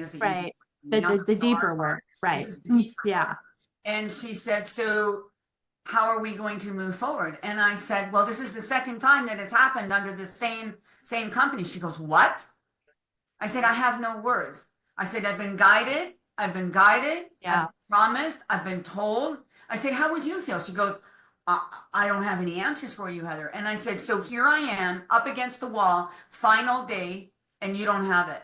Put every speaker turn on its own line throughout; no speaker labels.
is the easy
Right.
one, not
The
the hard
deeper
part.
work. Right.
This is the deeper
Yeah.
work. And she said, so how are we going to move forward? And I said, well, this is the second time that it's happened under the same company. She goes, what? I said, I have no words. I said, I've been guided. I've been guided. I've
Yeah.
been promised. I've been told. I said, how would you feel? She goes, I don't have any answers for you, Heather. And I said, so here I am up against the wall, final day, and you don't have it.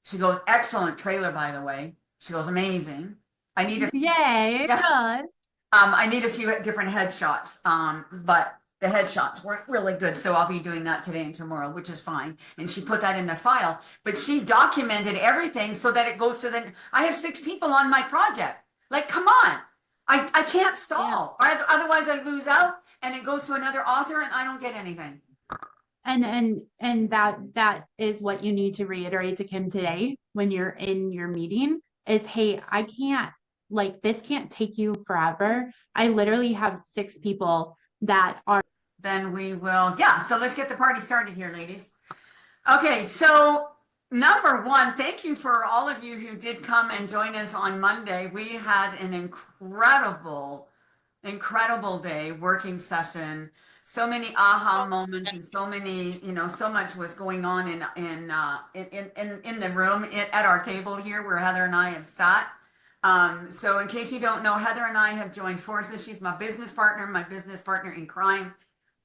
She goes, excellent trailer, by the way. She goes, amazing. I need a few,
Yay.
yeah.
Good.
I need a few different headshots, but the headshots weren't really good, so I'll be doing that today and tomorrow, which is fine. And she put that in the file, but she documented everything so that it goes to the. I have 6 people on my project. Like, come on, I can't
Yeah.
stall, otherwise I lose out, and it goes to another author, and I don't get anything.
And that is what you need to reiterate to Kim today when you're in your meeting is, hey, I can't, like, this can't take you forever. I literally have 6 people that are.
Then we will, yeah. So let's get the party started here, ladies. Okay, so number one, thank you for all of you who did come and join us on Monday. We had an incredible day, working session. So many aha moments and so many, so much was going on in the room at our table here where Heather and I have sat. So in case you don't know, Heather and I have joined forces. She's my business partner in crime.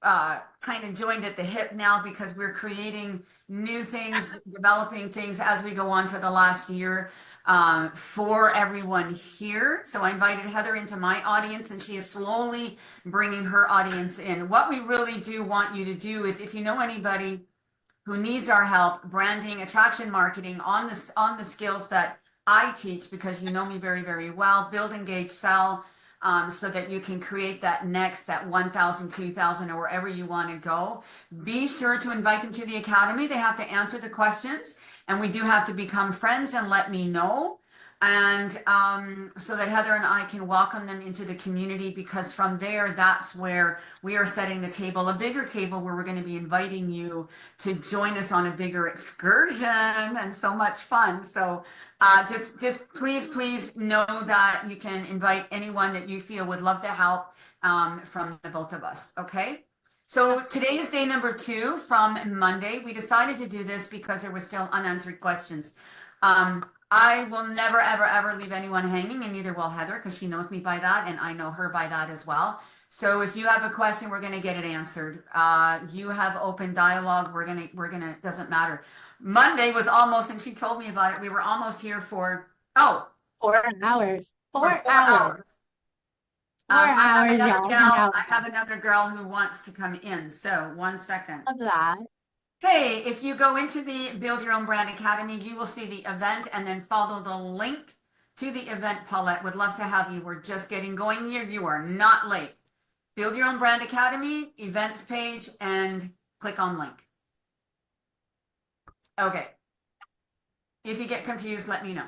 Kind of joined at the hip now because we're creating new things, developing things as we go on for the last year for everyone here. So I invited Heather into my audience and she is slowly bringing her audience in. What we really do want you to do is, if you know anybody who needs our help, branding, attraction marketing on the skills that I teach, because you know me very, very well, build, engage, sell, so that you can create that 1,000, 2,000, or wherever you want to go. Be sure to invite them to the academy. They have to answer the questions, and we do have to become friends and let me know. And so that Heather and I can welcome them into the community, because from there, that's where we are setting the table, a bigger table where we're going to be inviting you to join us on a bigger excursion and so much fun. So just please know that you can invite anyone that you feel would love to help from the both of us. Okay. So today is day number 2 from Monday. We decided to do this because there were still unanswered questions. I will never, ever leave anyone hanging, and neither will Heather, because she knows me by that, and I know her by that as well. So if you have a question, we're going to get it answered. You have open dialogue. We're gonna, doesn't matter. Monday was almost, and she told me about it, we were almost here for,
4 hours. 4
4
hours. 4 hours, y'all.
I have another girl who wants to come in. So 1 second.
Love that.
Hey, if you go into the Build Your Own Brand Academy, you will see the event and then follow the link to the event. Paulette, would love to have you. We're just getting going here. You are not late. Build Your Own Brand Academy, events page, and click on link. Okay. If you get confused, let me know.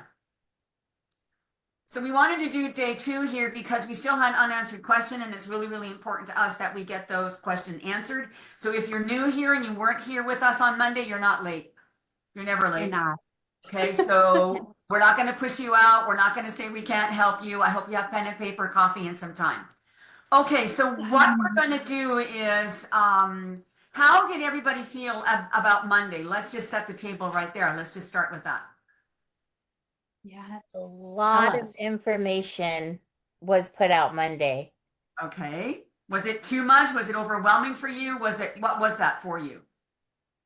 So we wanted to do day 2 here because we still had an unanswered question, and it's really, really important to us that we get those questions answered. So if you're new here and you weren't here with us on Monday, you're not late. You're never late.
You're not.
Okay, so we're not going to push you out. We're not going to say we can't help you. I hope you have pen and paper, coffee, and some time. Okay, so what we're going to do is, how did everybody feel about Monday? Let's just set the table right there. Let's just start with that.
Yes.
A lot of information was put out Monday.
Okay. Was it too much? Was it overwhelming for you? What was that for you?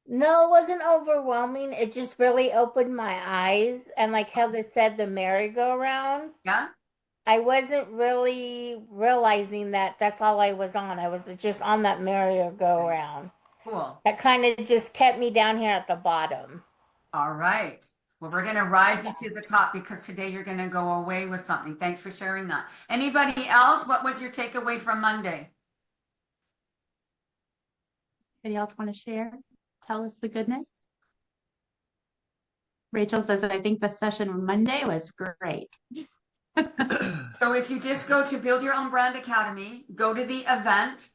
No, it wasn't overwhelming. It just really opened my eyes. And like Heather said, the merry-go-round.
Yeah.
I wasn't really realizing that that's all I was on. I was just on that merry-go-round.
Cool.
That kind of just kept me down here at the bottom.
All right. Well, we're going to rise you to the top because today you're going to go away with something. Thanks for sharing that. Anybody else? What was your takeaway from Monday?
Anybody else want to share? Tell us the goodness. Rachel says, I think the session on Monday was great.
So if you just go to Build Your Own Brand Academy, go to the event,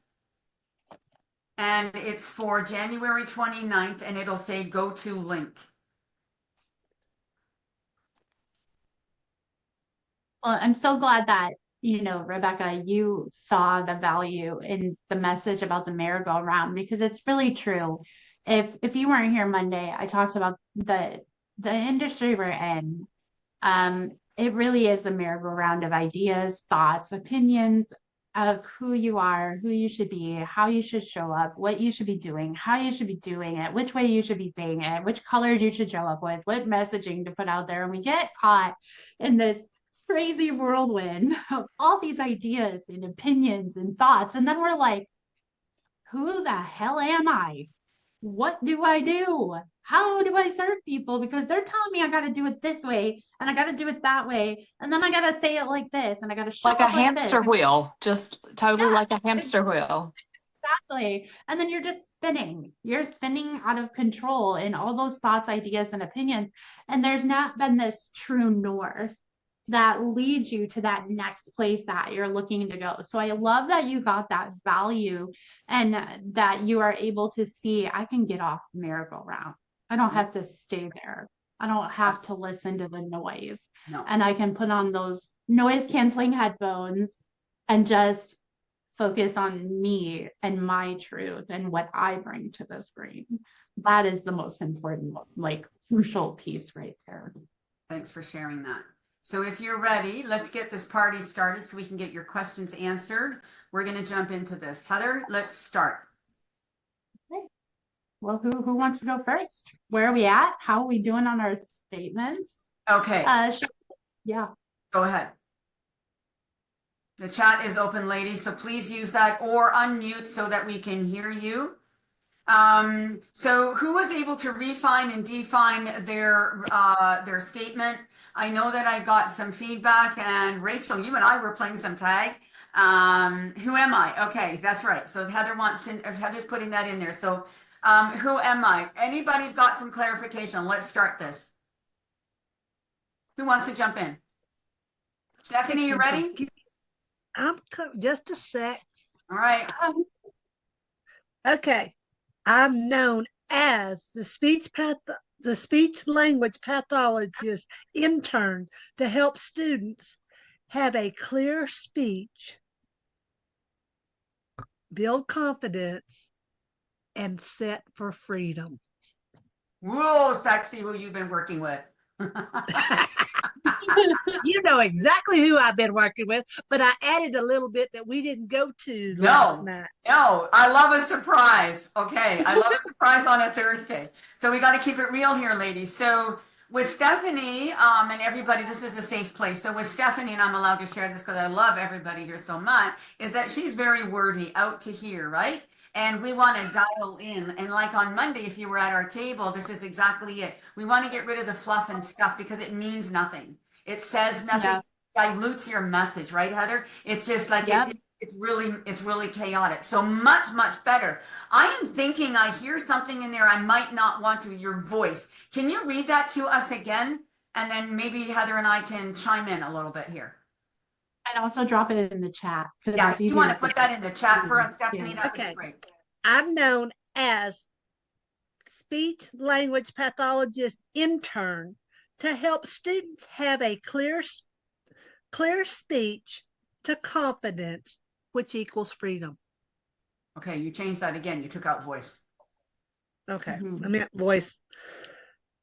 and it's for January 29th, and it'll say go to link.
Well, I'm so glad that, Rebecca, you saw the value in the message about the merry-go-round because it's really true. If you weren't here Monday, I talked about the industry we're in. It really is a merry-go-round of ideas, thoughts, opinions of who you are, who you should be, how you should show up, what you should be doing, how you should be doing it, which way you should be saying it, which colors you should show up with, what messaging to put out there. And we get caught in this crazy whirlwind of all these ideas and opinions and thoughts. And then we're like, who the hell am I? What do I do? How do I serve people? Because they're telling me I got to do it this way and I got to do it that way. And then I got to say it like this and I got to show
Like a
up like this.
hamster wheel, just totally
Yeah,
like a hamster wheel.
exactly. And then you're just spinning. You're spinning out of control in all those thoughts, ideas, and opinions. And there's not been this true north that leads you to that next place that you're looking to go. So I love that you got that value and that you are able to see, I can get off the merry-go-round. I don't have to stay there. I don't have to listen to the noise.
No.
And I can put on those noise canceling headphones and just focus on me and my truth and what I bring to the screen. That is the most important, like crucial piece right there.
Thanks for sharing that. So if you're ready, let's get this party started so we can get your questions answered. We're going to jump into this. Heather, let's start.
Okay. Well, who wants to go first? Where are we at? How are we doing on our statements?
Okay.
Yeah.
Go ahead. The chat is open, ladies, so please use that or unmute so that we can hear you. So who was able to refine and define their statement? I know that I got some feedback, and Rachel, you and I were playing some tag. Who am I? Okay, that's right. So Heather's putting that in there. So who am I? Anybody got some clarification? Let's start this. Who wants to jump in? Stephanie, you ready?
Just a sec.
All right.
Okay. I'm known as the speech language pathologist intern to help students have a clear speech, build confidence, and set for freedom.
Whoa, sexy, who you've been working with.
You know exactly who I've been working with, but I added a little bit that we didn't go to last night.
No, I love a surprise. Okay, I love a surprise on a Thursday. So we got to keep it real here, ladies. So with Stephanie and everybody, this is a safe place. So with Stephanie, and I'm allowed to share this because I love everybody here so much, is that she's very wordy, out to here, right? And we want to dial in. And like on Monday, if you were at our table, this is exactly it. We want to get rid of the fluff and stuff because it means nothing. It says nothing. Yeah. Dilutes your message, right, Heather? It's just like it's really chaotic. So much better. I am thinking I hear something in there I might not want to. Your voice. Can you read that to us again? And then maybe Heather and I can chime in a little bit here.
And also drop it in the chat.
Yeah, if you want to put that in the chat for us, Stephanie, that would be great.
I'm known as speech language pathologist intern to help students have a clear speech to confidence, which equals freedom.
Okay, you changed that again. You took out voice.
Okay, I meant voice.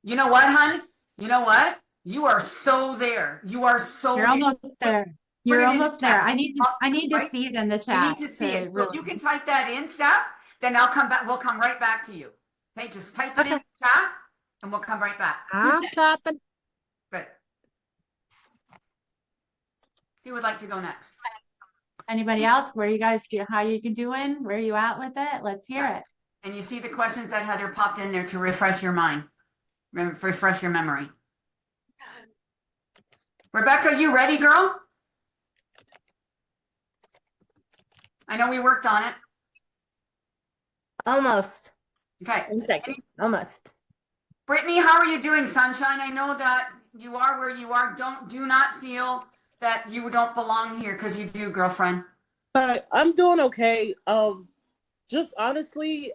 You know what, hon? You know what? You are so there. You are so.
You're almost there. You're almost there. I need to see it in the chat.
You need to see it. Really... If you can type that in, Steph, then I'll come back. We'll come right back to you. Okay, just type it in the chat, and we'll come right back.
I'm typing.
Good. Who would like to go next?
Anybody else? Where you guys? How you doing? Where are you at with it? Let's hear it.
And you see the questions that Heather popped in there to refresh your mind, refresh your memory. Rebecca, you ready, girl? I know we worked on it.
Almost.
Okay.
1 second. Almost.
Brittany, how are you doing, sunshine? I know that you are where you are. Do not feel that you don't belong here, because you do, girlfriend.
Hi, I'm doing okay. Just honestly,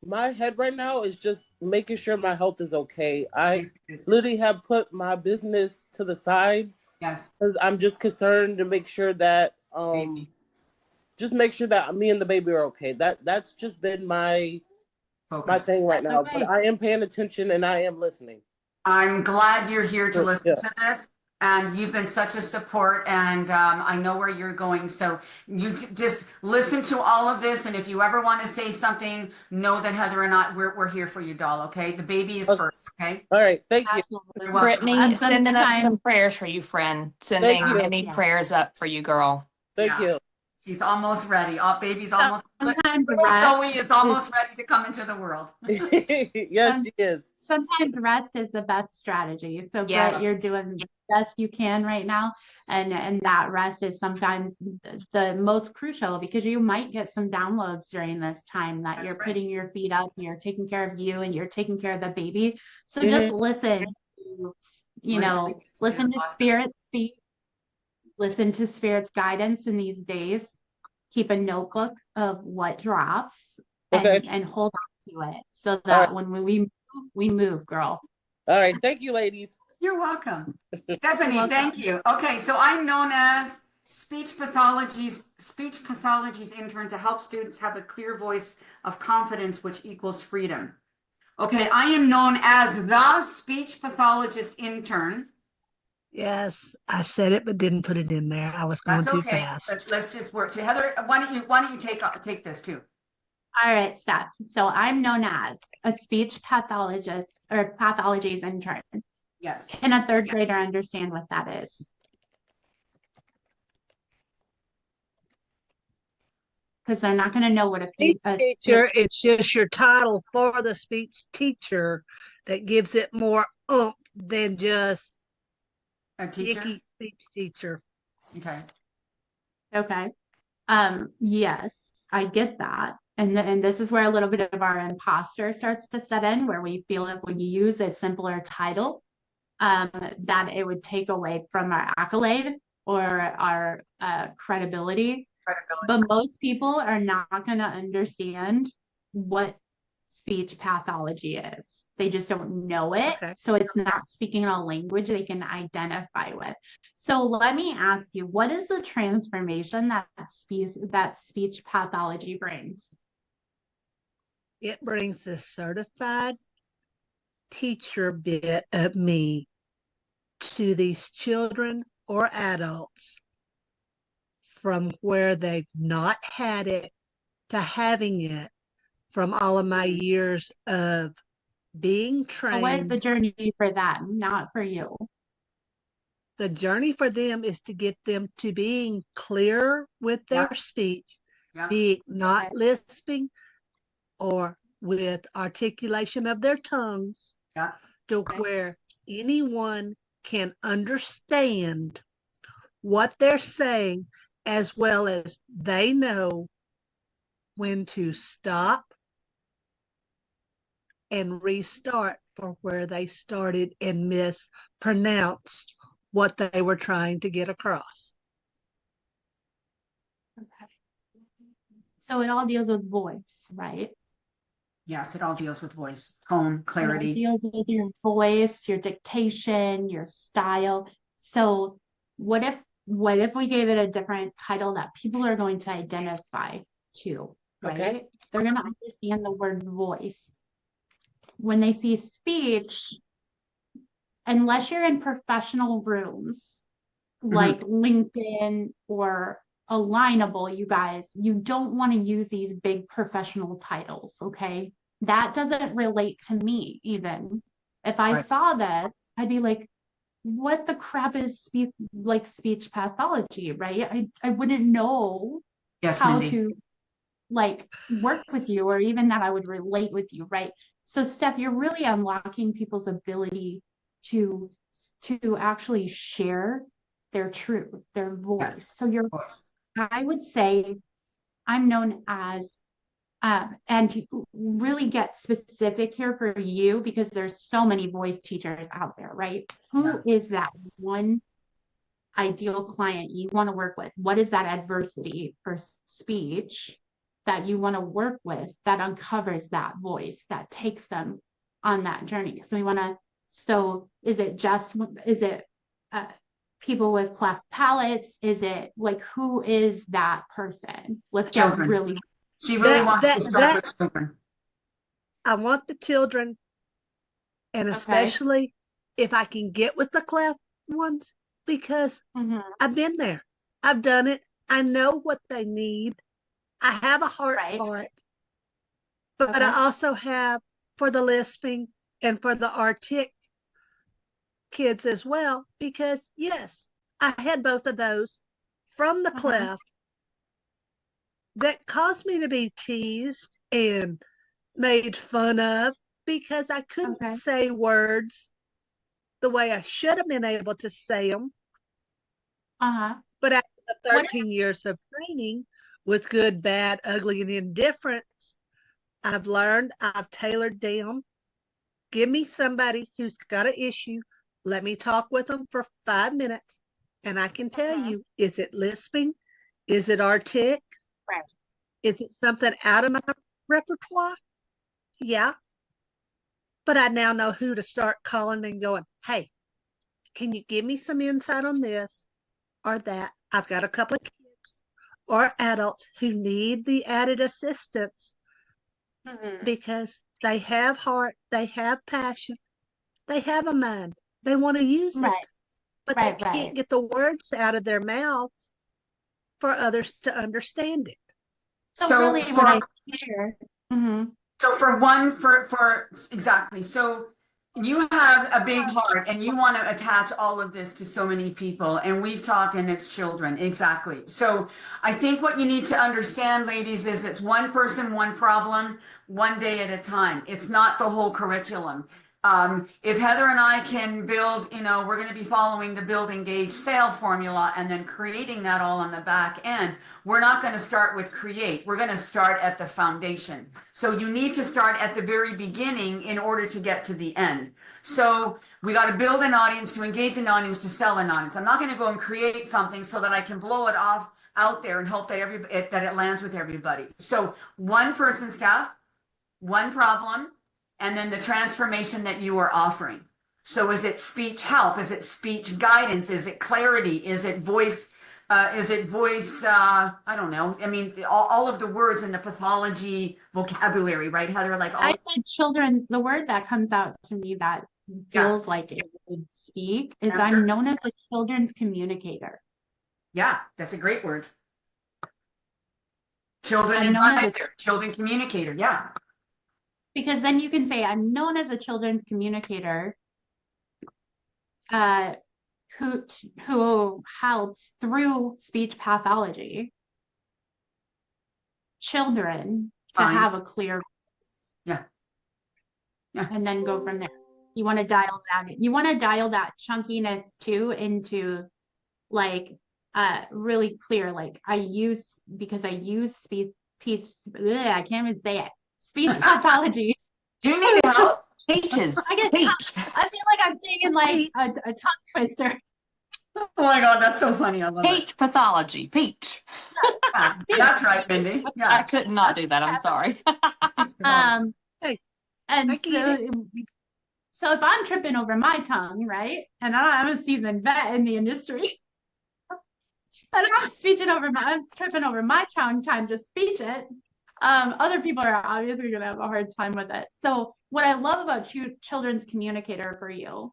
my head right now is just making sure my health is okay. I literally have put my business to the side
Yes.
'Cause I'm just concerned to make sure that
Baby.
just make sure that me and the baby are okay. That's just been my
Focus.
thing right
That's
now.
okay.
But I am paying attention and I am listening.
I'm glad you're here to listen
Yeah.
to this. And you've been such a support, and I know where you're going. So you just listen to all of this, and if you ever want to say something, know that Heather and I, we're here for you, doll. Okay, the baby is
Okay.
first. Okay,
All right. Thank you.
Absolutely.
you're welcome.
Brittany,
And
sending up some
sometimes,
prayers for you, friend.
Thank
Sending
you.
many
yeah.
prayers up for you, girl.
Thank
Yeah.
you.
She's almost ready. Oh, baby's almost.
Sometimes
Little
rest
Zoe is almost ready to come into the world.
Yes,
some,
she is.
sometimes rest is the best strategy. So Britt, you're
Yes.
doing the best you can right now. And that rest is sometimes the most crucial because you might get some downloads during this time that
That's
you're
right.
putting your feet up, you're taking care of you and you're taking care of the baby. So
Mhm.
just listen, listen to
awesome.
Spirit speak, listen to Spirit's guidance in these days. Keep a notebook of what drops
Okay.
and hold on to it so
All
that
right.
when we move, girl.
All right. Thank you, ladies.
You're welcome. Stephanie,
welcome.
thank you. Okay, so I'm known as speech pathology's intern to help students have a clear voice of confidence, which equals freedom. Okay, I am known as the speech pathologist intern.
Yes, I said it, but didn't put it in there. I was going
That's
too
okay.
fast.
Let's just work. So Heather, why don't you take this too?
All right, Steph. So I'm known as a speech pathologist or pathologies intern.
Yes.
Can a third grader understand what that is? Because they're not going to know what a
Speech teacher, it's just your title for the speech teacher that gives it more oomph than just
A teacher.
icky speech teacher.
Okay.
Okay. Yes, I get that. And this is where a little bit of our imposter starts to set in, where we feel like when you use a simpler title, that it would take away from our accolade or our credibility. But most people are not going to understand what speech pathology is. They just don't know it.
Okay.
So it's not speaking a language they can identify with. So let me ask you, what is the transformation that speech pathology brings?
It brings the certified teacher bit of me to these children or adults from where they've not had it to having it from all of my years of being
So what is the
trained.
journey for them, not for you?
The journey for them is to get them to being clear with their speech, be not lisping or with articulation of their tongues, to where anyone can understand what they're saying, as well as they know when to stop and restart for where they started and mispronounced what they were trying to get across.
Okay. So it all deals with voice, right?
Yes, it all deals with voice, tone, clarity.
It deals with your voice, your dictation, your style. So what if we gave it a different title that people are going to identify to, right?
Okay.
They're going to understand the word voice. When they see speech, unless you're in professional rooms like LinkedIn or Alignable, you guys, you don't want to use these big professional titles, okay? That doesn't relate to me even. If I saw this, I'd be like, what the crap is speech pathology, right? I wouldn't know how
Mindy.
to like work with you or even that I would relate with you, right? So Steph, you're really unlocking people's ability to actually share their truth, their voice. So I would say I'm known as and really get specific here for you because there's so many voice teachers out there, right? Who is that one ideal client you want to work with? What is that adversity for speech that you want to work with that uncovers that voice, that takes them on that journey? So is it people with cleft palates? Is it like, who is that person? Let's get
Children.
really.
She really wants to start
that
with children.
I want the children, and
Okay.
especially if I can get with the cleft ones, because
Mhm.
I've been there. I've done it. I know what they need. I have a heart
Right.
for it. But
Okay.
I also have for the lisping and for the artic kids as well, because yes, I had both of those from the cleft that caused me to be teased and made fun of because I couldn't
Okay.
say words the way I should have been able to say them.
Uh-huh.
But after the
What
13 years of training with good, bad, ugly, and indifference, I've learned, I've tailored down. Give me somebody who's got an issue. Let me talk with them for 5 minutes, and I can tell you, is it lisping? Is it artic?
Right.
Is it something out of my repertoire? Yeah. But I now know who to start calling and going, hey, can you give me some insight on this or that? I've got a couple of kids or adults who need the added assistance because they have heart, they have passion, they have a mind, they want to use it,
Right.
but
Right,
they can't
right.
get the words out of their mouths for others to understand it.
So
So
really, when I
for
hear, Mhm.
so for one for exactly. So you have a big heart and you want to attach all of this to so many people, and we've talked, and it's children. Exactly. So I think what you need to understand, ladies, is it's one person, one problem, one day at a time. It's not the whole curriculum. If Heather and I can build, we're going to be following the build, engage, sale formula and then creating that all on the back end. We're not going to start with create. We're going to start at the foundation. So you need to start at the very beginning in order to get to the end. So we got to build an audience, to engage an audience, to sell an audience. I'm not going to go and create something so that I can blow it off out there and hope that that it lands with everybody. So one person staff, one problem, and then the transformation that you are offering. So is it speech help? Is it speech guidance? Is it clarity? Is it voice? I don't know. I mean, all of the words in the pathology vocabulary, right, Heather? Like all
I said children's, the word that comes out to me that feels like it would speak is
Answer.
I'm known as a children's communicator.
Yeah, that's a great word. Children
I'm known as
advisor, children communicator. Yeah.
because then you can say I'm known as a children's communicator who helps through speech pathology children to
Fine.
have a clear voice.
Yeah. Yeah.
And then go from there. You want to dial that in. You want to dial that chunkiness too into like really clear, like I use speech I can't even say it. Speech pathology.
Do you need help?
Peaches.
I get
Peach.
I feel like I'm saying like a tongue twister.
Oh my God, that's so funny. I love it.
Peach pathology. Peach.
Yeah, that's right, Mindy.
I
Yeah.
could not do that. I'm sorry.
Hey,
And
I get it.
so if I'm tripping over my tongue, right, and I'm a seasoned vet in the industry, and I'm tripping over my tongue trying to speech it. Other people are obviously going to have a hard time with it. So what I love about children's communicator for you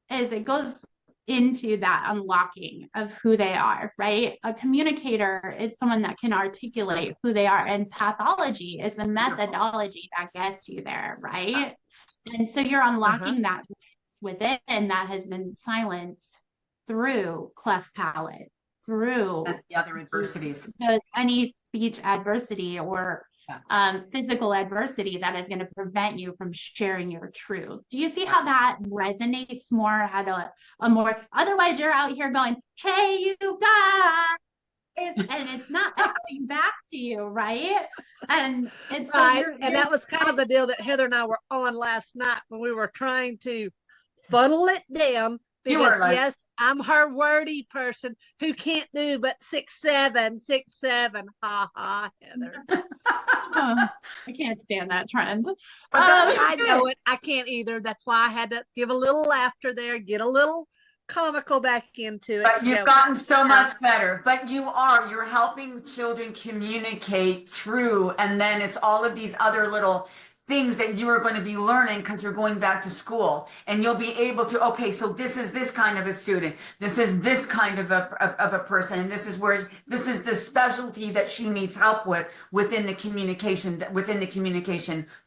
is it goes into that unlocking of who they are, right? A communicator is someone that can articulate who they are, and pathology is the methodology that gets you there, right? And so you're unlocking that within that has been silenced through cleft palate, through
And the other adversities.
any speech adversity or physical adversity that is going to prevent you from sharing your truth. Do you see how that resonates more at a more, otherwise you're out here going, hey, you guys, and it's not echoing back to you, right? And it's
right. And that was kind of the deal that Heather and I were on last night when we were trying to funnel it down. Because,
You were like,
yes, I'm her wordy person who can't do but 6'7", 6'7". Ha ha, Heather.
I can't stand that trend.
I know it. I can't either. That's why I had to give a little laughter there, get a little comical back into it.
But you've gotten so much better. But you're helping children communicate through, and then it's all of these other little things that you are going to be learning because you're going back to school, and you'll be able to, okay, so this is this kind of a student, this is this kind of a person, and this is the specialty that she needs help with within the communication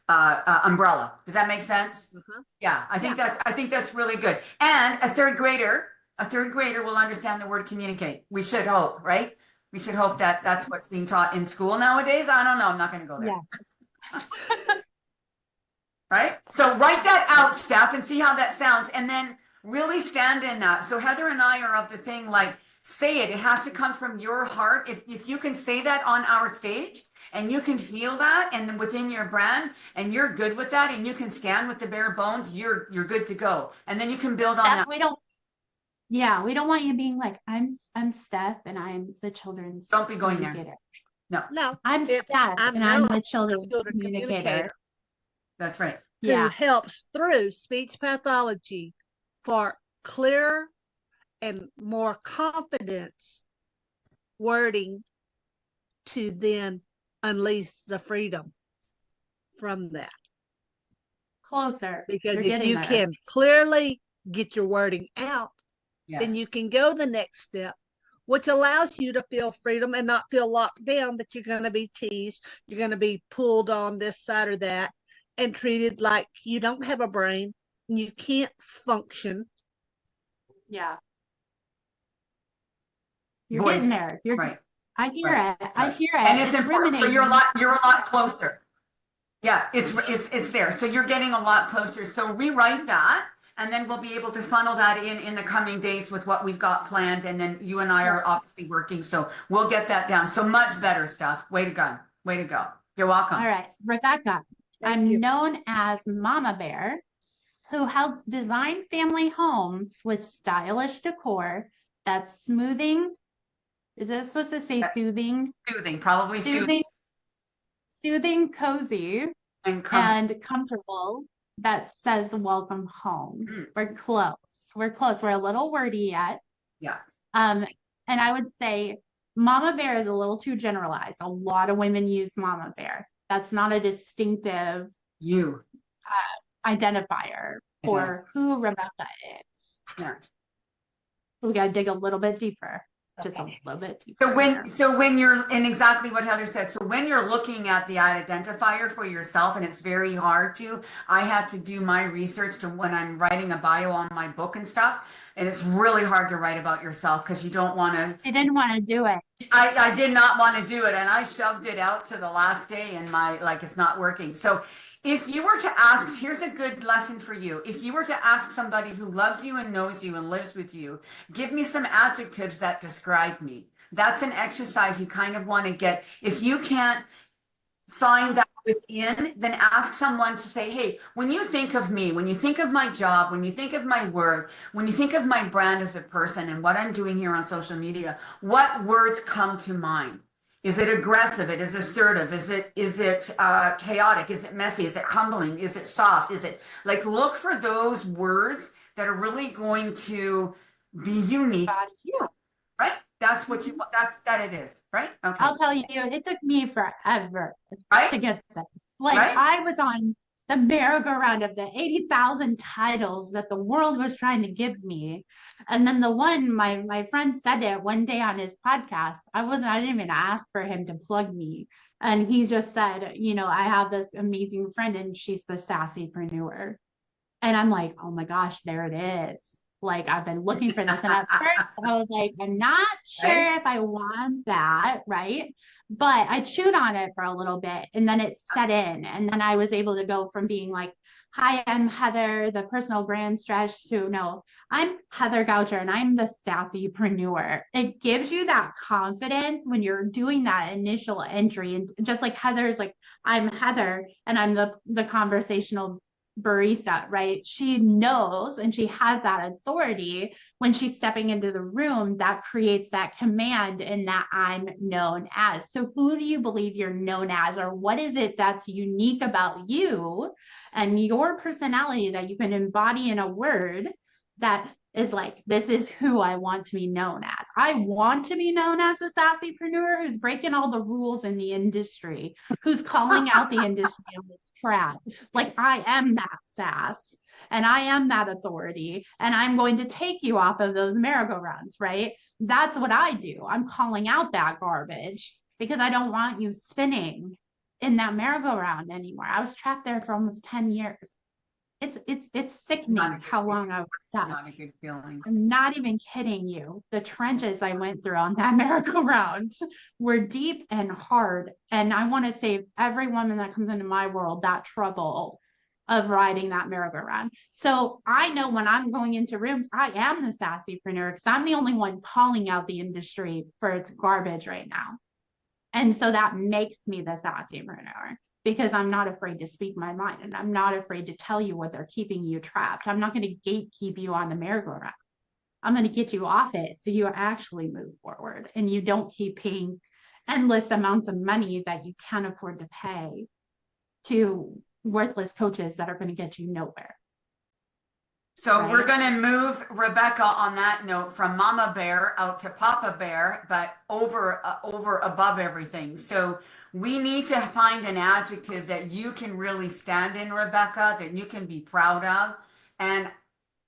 umbrella. Does that make sense? Yeah, I think that's really good. And a third grader will understand the word communicate. We should hope, right? We should hope that that's what's being taught in school nowadays. I don't know. I'm not going to go there.
Yeah.
Right? So write that out, Steph, and see how that sounds, and then really stand in that. So Heather and I are of the thing, like, say it. It has to come from your heart. If you can say that on our stage, and you can feel that, and within your brand, and you're good with that, and you can stand with the bare bones, you're good to go. And then you can build on that.
We don't want you being like, I'm Steph, and I'm the children's
Don't be going there.
communicator.
No,
I'm Steph, and I'm the children's communicator.
That's right.
Who helps through speech pathology for clearer and more confidence wording to then unleash the freedom from that.
Closer.
Because if you can clearly get your wording out, then you can go the next step, which allows you to feel freedom and not feel locked down that you're going to be teased, you're going to be pulled on this side or that, and treated like you don't have a brain and you can't function.
Yeah. You're getting there. You're
right.
I hear it. I hear it.
And it's important. So you're a lot closer. Yeah, it's there. So you're getting a lot closer. So rewrite that, and then we'll be able to funnel that in the coming days with what we've got planned. And then you and I are obviously working, so we'll get that down. So much better stuff. Way to go. Way to go. You're welcome.
All right, Rebecca. I'm known as Mama Bear, who helps design family homes with stylish decor that's smoothing. Is it supposed to say soothing?
Soothing, probably soothing.
Soothing, cozy, and comfortable. That says welcome home. We're close. We're close. We're a little wordy yet.
Yeah.
And I would say Mama Bear is a little too generalized. A lot of women use Mama Bear. That's not a distinctive identifier for who Rebecca is.
Yeah.
So we got to dig a little bit deeper. Just a little bit deeper.
So when you're, and exactly what Heather said, so when you're looking at the identifier for yourself, and it's very hard to, I had to do my research to when I'm writing a bio on my book and stuff, and it's really hard to write about yourself because you don't want to.
I didn't want to do it.
I did not want to do it, and I shoved it out to the last day, and it's not working. So if you were to ask, here's a good lesson for you. If you were to ask somebody who loves you and knows you and lives with you, give me some adjectives that describe me. That's an exercise you kind of want to get. If you can't find that within, then ask someone to say, hey, when you think of me, when you think of my job, when you think of my work, when you think of my brand as a person and what I'm doing here on social media, what words come to mind? Is it aggressive? Is it assertive? Is it chaotic? Is it messy? Is it humbling? Is it soft? Is it like, look for those words that are really going to be unique to you, right? That's what you want. That it is, right? Okay.
I'll tell you, it took me forever
right?
to get this. Like
right?
I was on the merry-go-round of the 80,000 titles that the world was trying to give me. And then the one, my friend said it one day on his podcast. I didn't even ask for him to plug me. And he just said, I have this amazing friend and she's the sassypreneur. And I'm like, oh my gosh, there it is. Like, I've been looking for this. And at first I was like, I'm not sure if I want that, right? But I chewed on it for a little bit and then it set in. And then I was able to go from being like, hi, I'm Heather, the personal brand strategist, to no, I'm Heather Goucher and I'm the sassypreneur. It gives you that confidence when you're doing that initial entry. And just like Heather's like, I'm Heather and I'm the conversational barista, right? She knows and she has that authority when she's stepping into the room that creates that command and that I'm known as. So who do you believe you're known as, or what is it that's unique about you and your personality that you can embody in a word that is like, this is who I want to be known as. I want to be known as a sassypreneur who's breaking all the rules in the industry, who's calling out the industry on its crap. Like, I am that sass and I am that authority, and I'm going to take you off of those merry-go-rounds, right? That's what I do. I'm calling out that garbage because I don't want you spinning in that merry-go-round anymore. I was trapped there for almost 10 years. It's sickening how long I was stuck.
Not a good feeling.
I'm not even kidding you. The trenches I went through on that merry-go-round were deep and hard. And I want to save every woman that comes into my world that trouble of riding that merry-go-round. So I know when I'm going into rooms, I am the sassypreneur because I'm the only one calling out the industry for its garbage right now. And so that makes me the sassypreneur, because I'm not afraid to speak my mind, and I'm not afraid to tell you what they're keeping you trapped. I'm not going to gatekeep you on the merry-go-round. I'm going to get you off it so you actually move forward and you don't keep paying endless amounts of money that you can't afford to pay to worthless coaches that are going to get you nowhere.
So
Right.
we're going to move Rebecca on that note from Mama Bear out to Papa Bear, but over above everything. So we need to find an adjective that you can really stand in, Rebecca, that you can be proud of.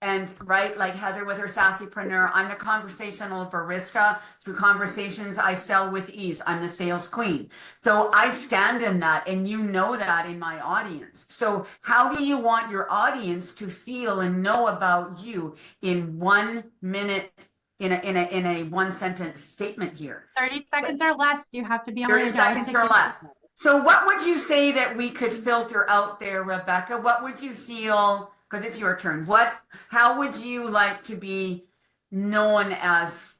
And right, like Heather with her sassypreneur, I'm the conversational barista. Through conversations, I sell with ease. I'm the sales queen. So I stand in that, and you know that in my audience. So how do you want your audience to feel and know about you in 1 minute, in a one sentence statement here?
30 seconds or less. You have to be on
30 seconds or less. So what would you say that we could filter out there, Rebecca? What would you feel, because it's your turn, how would you like to be known as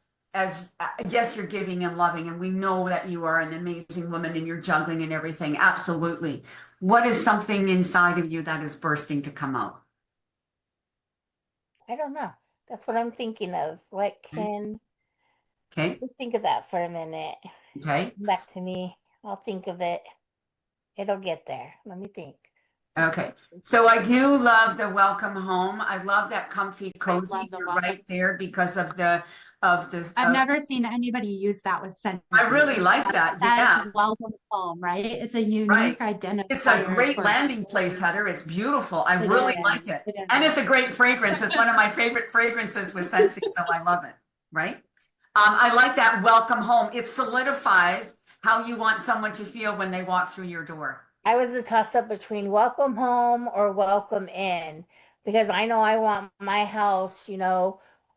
yes, you're giving and loving, and we know that you are an amazing woman and you're juggling and everything. Absolutely. What is something inside of you that is bursting to come out?
I don't know. That's what I'm thinking of. What can
Okay.
think of that for a minute?
Okay.
Come back to me. I'll think of it. It'll get there. Let me think.
Okay. So I do love the welcome home. I love that comfy, cozy. You're right there because of the
I've never seen anybody use that with sentences.
I really like that.
That's
Yeah.
welcome home, right? It's a unique
Right.
identifier.
It's a great landing place, Heather. It's beautiful. I really like it. And it's a great fragrance. It's one of my favorite fragrances with Scentsy, so I love it. Right? I like that welcome home. It solidifies how you want someone to feel when they walk through your door.
I was a toss up between welcome home or welcome in, because I know I want my house,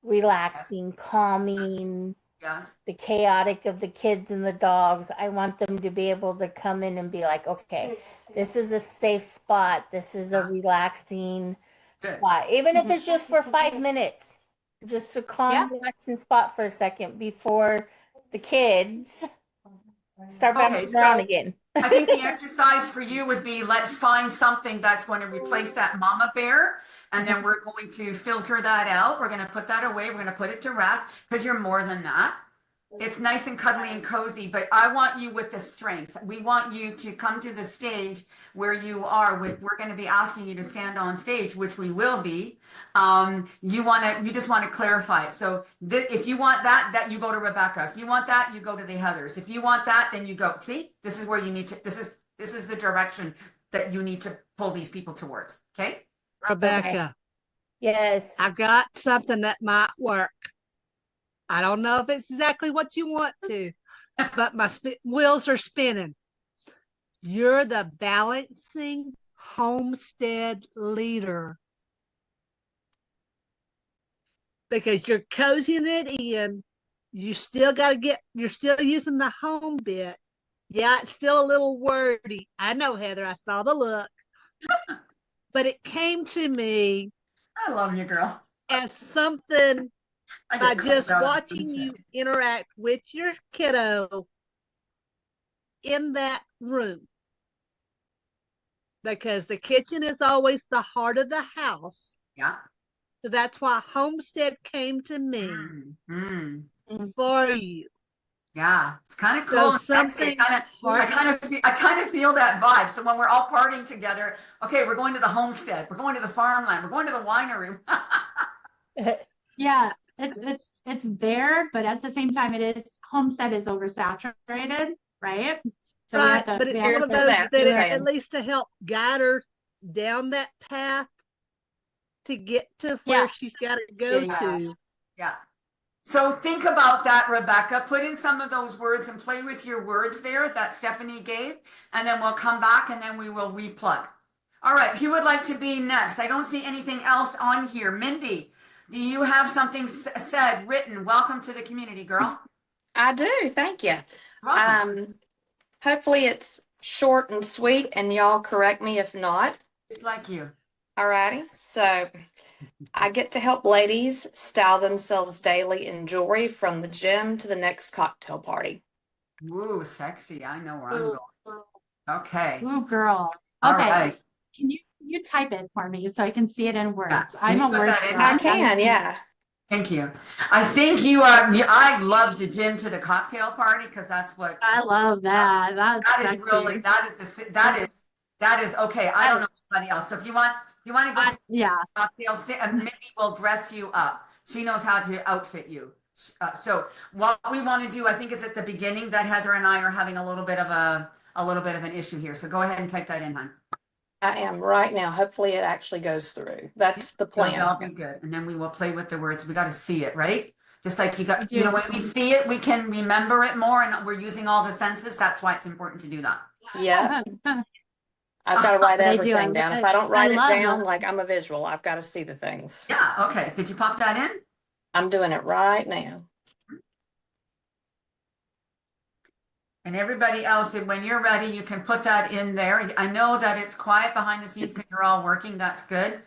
relaxing, calming.
Yes.
The chaotic of the kids and the dogs. I want them to be able to come in and be like, okay, this is a safe spot. This is a relaxing spot. Even if it's just for 5 minutes, just a calm, relaxing spot for a second before the kids start bouncing around again.
I think the exercise for you would be, let's find something that's going to replace that mama bear. And then we're going to filter that out. We're going to put that away. We're going to put it to rest, because you're more than that. It's nice and cuddly and cozy, but I want you with the strength. We want you to come to the stage where you are with, we're going to be asking you to stand on stage, which we will be. You just want to clarify it. So if you want that you go to Rebecca. If you want that, you go to the Heathers. If you want that, then you go. See, this is where you need to, this is the direction that you need to pull these people towards. Okay.
Rebecca.
Okay. Yes.
I got something that might work. I don't know if it's exactly what you want to, but my wheels are spinning. You're the balancing homestead leader, because you're cozying it in. You're still using the home bit. Yeah, it's still a little wordy. I know, Heather, I saw the look. But it came to me.
I love you, girl.
As something by just watching you interact with your kiddo in that room. Because the kitchen is always the heart of the house.
Yeah.
So that's why homestead came to me for you.
Yeah, it's kind of cool.
So something
I kind of feel that vibe. So when we're all partying together, okay, we're going to the homestead, we're going to the farmland, we're going to the winery.
Yeah, it's there, but at the same time, it is Homestead is oversaturated, right? So we
Right,
have to
but
we
it's
have
one
Here's
of
to
the
those
that,
that
just
do
at
saying.
least to help guide her down that path to get to
yeah,
where she's got to go
yeah.
to.
Yeah. So think about that, Rebecca. Put in some of those words and play with your words there that Stephanie gave, and then we'll come back and then we will replug. All right, who would like to be next? I don't see anything else on here. Mindy, do you have something said, written? Welcome to the community, girl.
I do, thank you.
Welcome.
Hopefully it's short and sweet, and y'all correct me if not.
Just like you.
Alrighty, so I get to help ladies style themselves daily in jewelry from the gym to the next cocktail party.
Woo, sexy. I know where I'm going. Okay.
Ooh, girl.
All
Okay.
right.
Can you type it for me so I can see it in
Yeah.
words?
Can
I'm
you
a
put
word
that in?
girl.
I can, yeah.
Thank you. I think you are. I love the gym to the cocktail party because that's what.
I love that. That's
That is
sexy.
really. That is okay. I don't know anybody else. So if you want to go to
Yeah.
cocktail, Mindy will dress you up. She knows how to outfit you. So what we want to do, I think, is at the beginning that Heather and I are having a little bit of an issue here. So go ahead and type that in, hon.
I am right now. Hopefully it actually goes through. That's the plan.
That'll be good. And then we will play with the words. We got to see it, right? Just like
We
when
do.
we see it, we can remember it more, and we're using all the senses. That's why it's important to do that.
Yeah. I've got to write
But I do.
everything down. If I don't write it
love
down,
them.
like I'm a visual, I've got to see the things.
Yeah. Okay. Did you pop that in?
I'm doing it right now.
And everybody else, when you're ready, you can put that in there. I know that it's quiet behind the scenes because you're all working. That's good.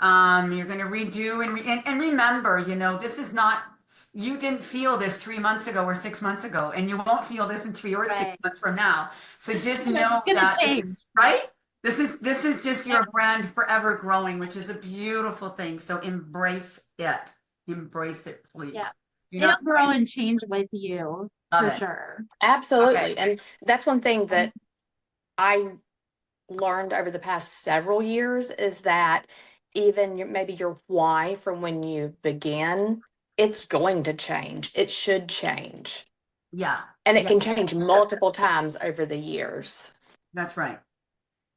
You're going to redo and remember, this is not, you didn't feel this 3 months ago or 6 months ago, and you won't feel this in 3 or 6
Right.
months from now. So just
It's
know
gonna
that
change.
this is right. This is just your brand forever growing, which is a beautiful thing. So embrace it. Embrace it, please.
Yeah.
You're
It'll
not
grow and change with you
Love
for
it.
sure.
Absolutely.
Okay.
And that's one thing that I learned over the past several years is that even maybe your why from when you begin, it's going to change. It should change.
Yeah.
And it
Yeah.
can change multiple times over the years.
That's right.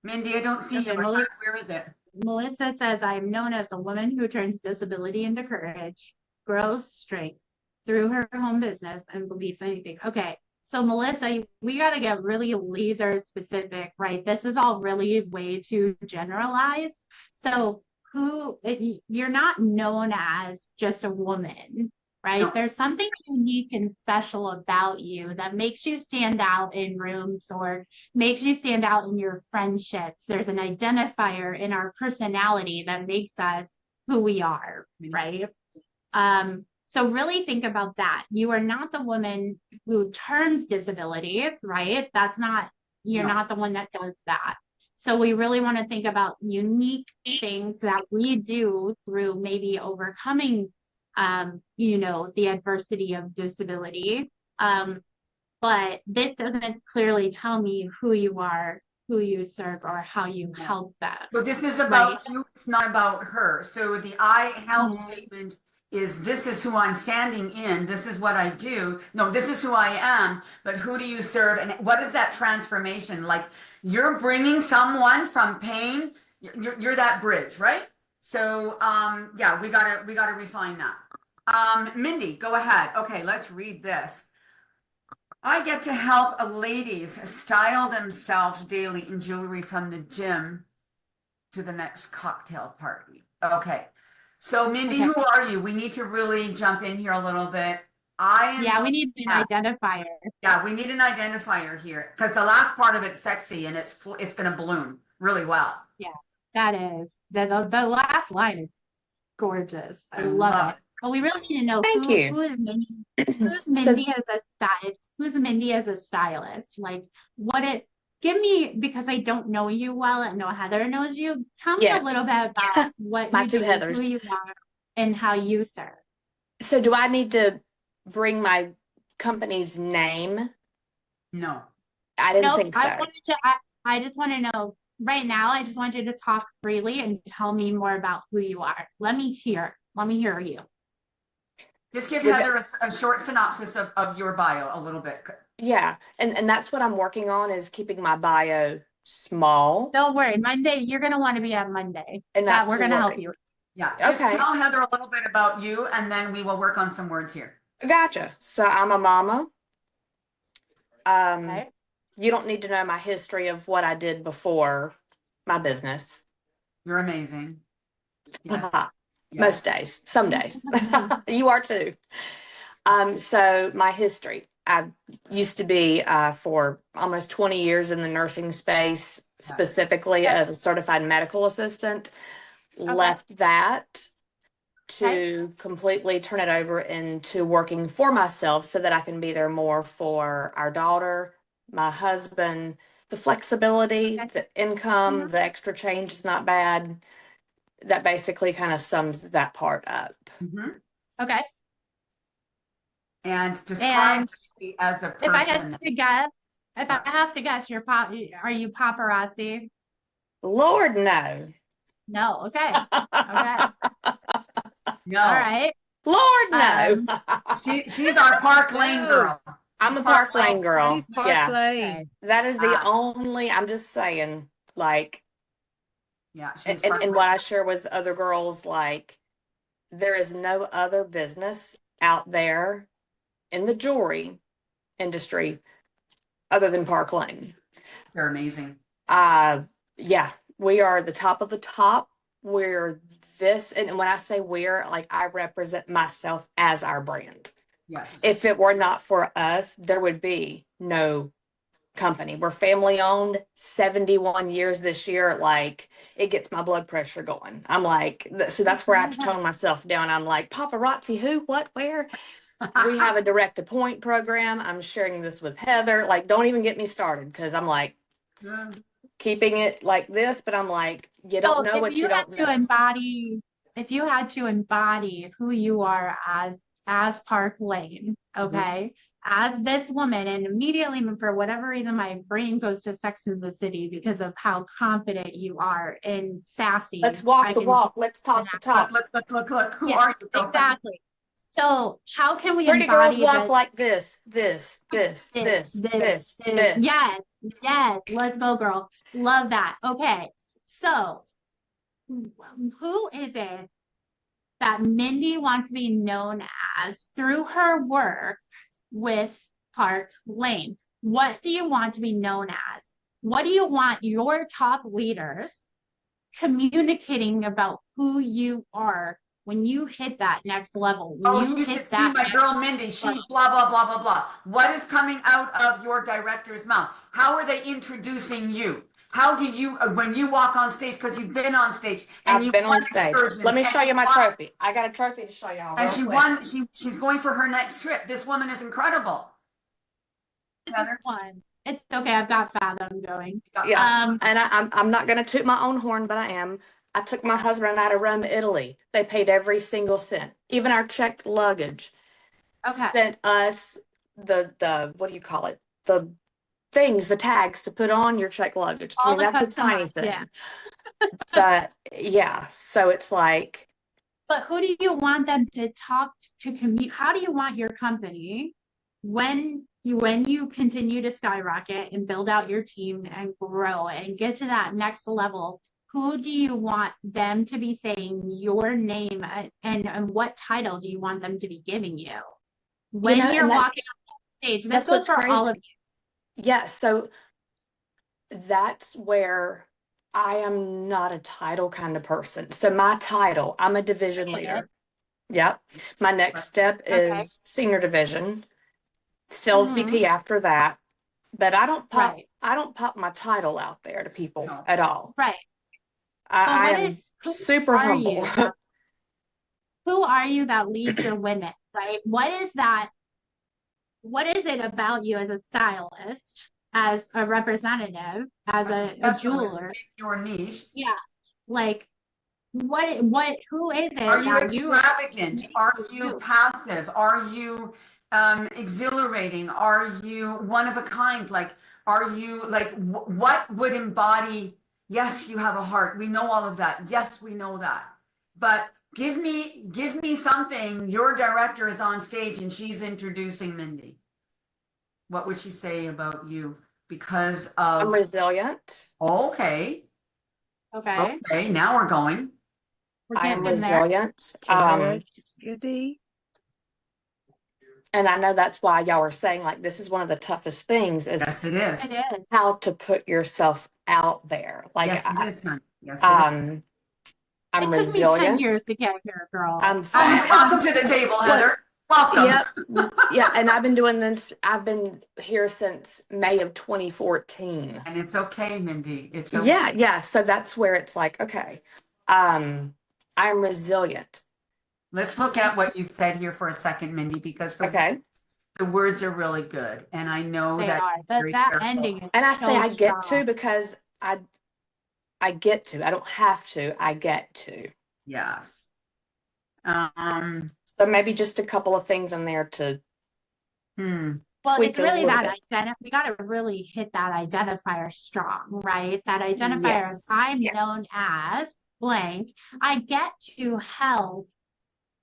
Mindy, I don't see
Okay,
you. Where is it?
Melissa says, I am known as a woman who turns disability into courage, grows strength through her home business, and believes anything. Okay, so Melissa, we got to get really laser specific, right? This is all really way too generalized. So you're not known as just a woman, right?
No.
There's something unique and special about you that makes you stand out in rooms or makes you stand out in your friendships. There's an identifier in our personality that makes us who we are, right? So really think about that. You are not the woman who turns disabilities, right? You're
No.
not the one that does that. So we really want to think about unique things that we do through maybe overcoming, the adversity of disability. But this doesn't clearly tell me who you are, who you serve, or how you help them.
So this is about you, it's not about her. So the I help statement is this is who I'm standing in, this is what I do. No, this is who I am, but who do you serve? And what is that transformation? Like you're bringing someone from pain, you're that bridge, right? So yeah, we gotta refine that. Mindy, go ahead. Okay, let's read this. I get to help ladies style themselves daily in jewelry from the gym to the next cocktail party. Okay. So Mindy, who are you? We need to really jump in here a little bit.
We need an identifier.
Yeah, we need an identifier here because the last part of it's sexy and it's going to bloom really well.
Yeah, that is. The last line is gorgeous. I love it. But we really need to know who is Mindy. Who's Mindy as a stylist? Who's Mindy as a stylist? Like give me, because I don't know you well and know Heather knows you. Tell me a little bit about what you do, who you are, and how you serve.
So do I need to bring my company's name?
No.
I didn't think so.
I just want to know right now. I just want you to talk freely and tell me more about who you are. Let me hear you.
Just give
With
Heather a short synopsis of your bio a little bit.
Yeah, and that's what I'm working on, is keeping my bio small
Don't worry, Monday, you're gonna want to be at Monday.
and
That
not
we're
too
gonna help
wordy.
you.
Yeah, just
Okay.
tell Heather a little bit about you, and then we will work on some words here.
Gotcha. So I'm a mama.
Okay.
You don't need to know my history of what I did before my business.
You're amazing. Yes.
Most days, some days. You are too. So my history. I used to be for almost 20 years in the nursing space, specifically as a certified medical assistant. Left that to completely turn it over into working for myself so that I can be there more for our daughter, my husband, the flexibility, the income, the extra change is not bad. That basically kind of sums that part up.
Okay.
And describe me as a person.
If I have to guess, are you paparazzi?
Lord, no.
No. Okay. Okay.
No.
All right.
Lord, no.
She's our Park Lane girl.
I'm a Park Lane girl.
She's Park
Yeah.
Lane.
That is the only, I'm just saying, like,
yeah, she's
and what I share with other girls, like, there is no other business out there in the jewelry industry other than Park Lane.
They're amazing.
Yeah, we are the top of the top. We're this, and when I say we're, like, I represent myself as our brand.
Yes.
If it were not for us, there would be no company. We're family owned, 71 years this year. Like, it gets my blood pressure going. I'm like, so that's where I have to tone myself down. I'm like, paparazzi, who, what, where? We have a direct to point program. I'm sharing this with Heather. Like, don't even get me started, because I'm like keeping it like this, but I'm like, you don't know what you don't know.
If you had to embody who you are as Park Lane, okay, as this woman, and immediately for whatever reason my brain goes to Sex in the City because of how confident you are and sassy.
Let's walk the walk. Let's talk the talk.
Look. Who are you? Girlfriend?
Exactly. So how can we
Pretty
embody
girls walk
this?
like this. This.
Yes. Let's go, girl. Love that. Okay. So who is it that Mindy wants to be known as through her work with Park Lane? What do you want to be known as? What do you want your top leaders communicating about who you are when you hit that next level?
You should see my girl Mindy. She blah, blah, blah, blah, blah. What is coming out of your director's mouth? How are they introducing you? How do you, when you walk on stage, because you've been on stage and you've
been
won
on stage.
excursions.
Let me show you my trophy. I got a trophy to show y'all.
And she won, she's going for her next trip. This woman is incredible. Heather?
It's okay. I've got Fathom going.
Yeah. And I'm not going to toot my own horn, but I am. I took my husband and I to Rome, Italy. They paid every single cent, even our checked luggage.
Okay.
Sent us the what do you call it? The things, the tags to put on your checked luggage. I mean, that's a tiny thing. Yeah. But yeah, so it's like.
But who do you want them to talk to commute? How do you want your company when you continue to skyrocket and build out your team and grow and get to that next level? Who do you want them to be saying your name and what title do you want them to be giving you when you're walking on stage? This goes for all of you.
Yeah, so that's where I am not a title kind of person. So my title, I'm a division leader. Yep. My next step is senior division, sales VP after that. But I don't pop my title out there to people at all.
Right.
I am super humble.
Who are you that leads your women, right? What is it about you as a stylist, as a representative, as a jeweler?
Your niche.
Yeah. Like, who is it?
Are you extravagant? Are you passive? Are you exhilarating? Are you one of a kind? Like, are you like, what would embody? Yes, you have a heart. We know all of that. Yes, we know that. But give me something. Your director is on stage and she's introducing Mindy. What would she say about you? Because
I'm
of,
resilient.
okay,
Okay.
okay, now we're going.
We're
I am
getting there.
resilient.
Charity.
And I know that's why y'all are saying like this is one of the toughest things is
Yes, it is.
It is.
how to put yourself out there. Like
Yes, it is, honey. Yes, it is.
I'm
It took me 10
resilient.
years to get here, girl.
I'm
Welcome to the table, Heather. Welcome.
Yep. Yeah, and I've been doing this. I've been here since May of 2014.
And it's okay, Mindy. It's okay.
Yeah, yeah. So that's where it's like, okay, I'm resilient.
Let's look at what you said here for a second, Mindy, because the words are really good. And I know
They
that
are.
very
That
careful.
ending is
And I
so
say I get
strong.
to because I get to. I don't have to. I get to.
Yes.
So maybe just a couple of things in there to
Well,
tweak
it's
a
really
little
that
bit.
we got to really hit that identifier strong, right? That identifier,
Yes.
I'm known as blank. I get to help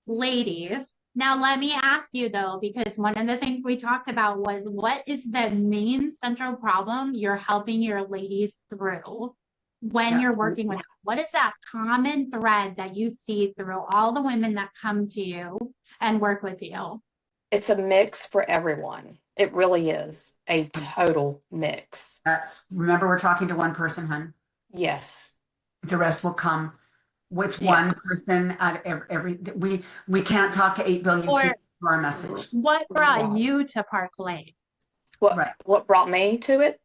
ladies. Now, let me ask you though, because one of the things we talked about was what is the main central problem you're helping your ladies through when you're working with them? What is that common thread that you see through all the women that come to you and work with you?
It's a mix for everyone. It really is a total mix.
Remember, we're talking to one person, hun.
Yes.
The rest will come. Which one
Yes.
person out of every we can't talk to 8 billion people for our message.
What brought you to Park Lane?
What brought me to it?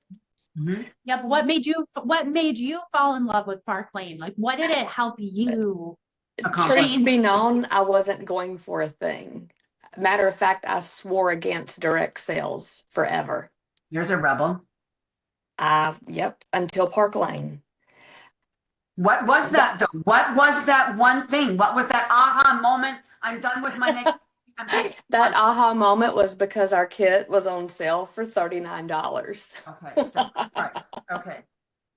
Yep. What made you fall in love with Park Lane? Like, what did it help you?
Truth be known, I wasn't going for a thing. Matter of fact, I swore against direct sales forever.
There's a rebel.
Yep, until Park Lane.
What was that though? What was that one thing? What was that aha moment? I'm done with my next.
That aha moment was because our kit was on sale for $39.
Okay, so price. Okay.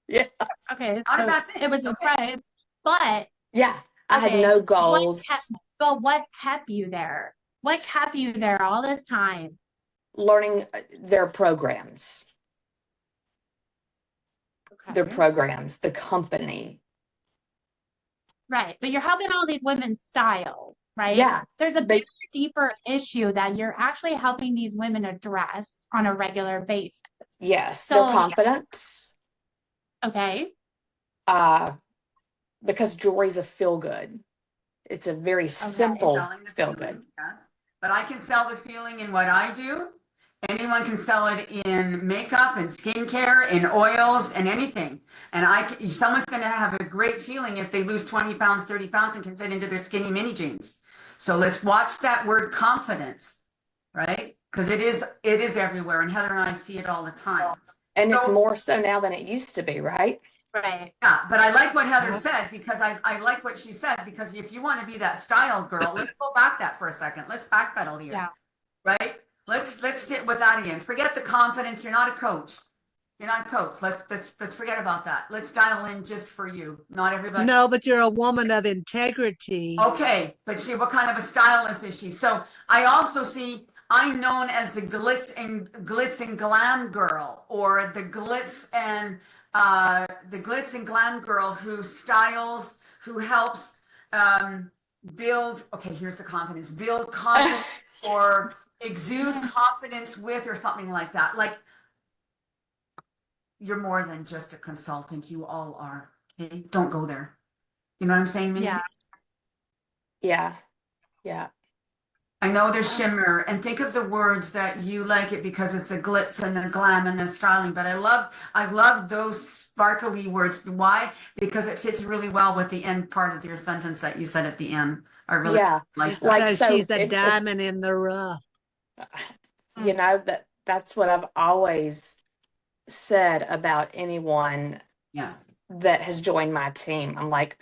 Yeah.
Okay,
Not a
so
bad thing.
it was a price, but
yeah, I had no goals.
What kept you there? What kept you there all this time?
Learning their programs.
Okay.
Their programs, the company.
Right, but you're helping all these women style, right?
Yeah.
There's a bigger, deeper issue that you're actually helping these women address on a regular basis.
Yes,
So,
their confidence.
Okay.
Because jewelry's a feel good. It's a very simple feel good.
Yes. But I can sell the feeling in what I do. Anyone can sell it in makeup and skincare, in oils and anything. And someone's going to have a great feeling if they lose 20 pounds, 30 pounds and can fit into their skinny mini jeans. So let's watch that word confidence, right? Because it is everywhere. And Heather and I see it all the time.
And it's more so now than it used to be, right?
Right.
Yeah, but I like what Heather said because I like what she said because if you want to be that style girl, let's go back that for a second. Let's backpedal here, right? Let's sit with that again. Forget the confidence. You're not a coach. You're not a coach. Let's forget about that. Let's dial in just for you, not everybody.
No, but you're a woman of integrity.
Okay, but what kind of a stylist is she? So I also see I'm known as the glitz and glam girl, or the glitz and glam girl who styles, who helps build. Okay, here's the confidence. Build confidence or exude confidence with, or something like that. Like, you're more than just a consultant. You all are. Okay, don't go there. You know what I'm saying, Mindy?
Yeah. Yeah.
I know there's shimmer, and think of the words that you like it because it's the glitz and the glam and the styling. But I love those sparkly words. Why? Because it fits really well with the end part of your sentence that you said at the end. I really like that.
Like, so
she's a diamond in the rough.
You know, that's what I've always said about anyone that has joined my team. I'm like,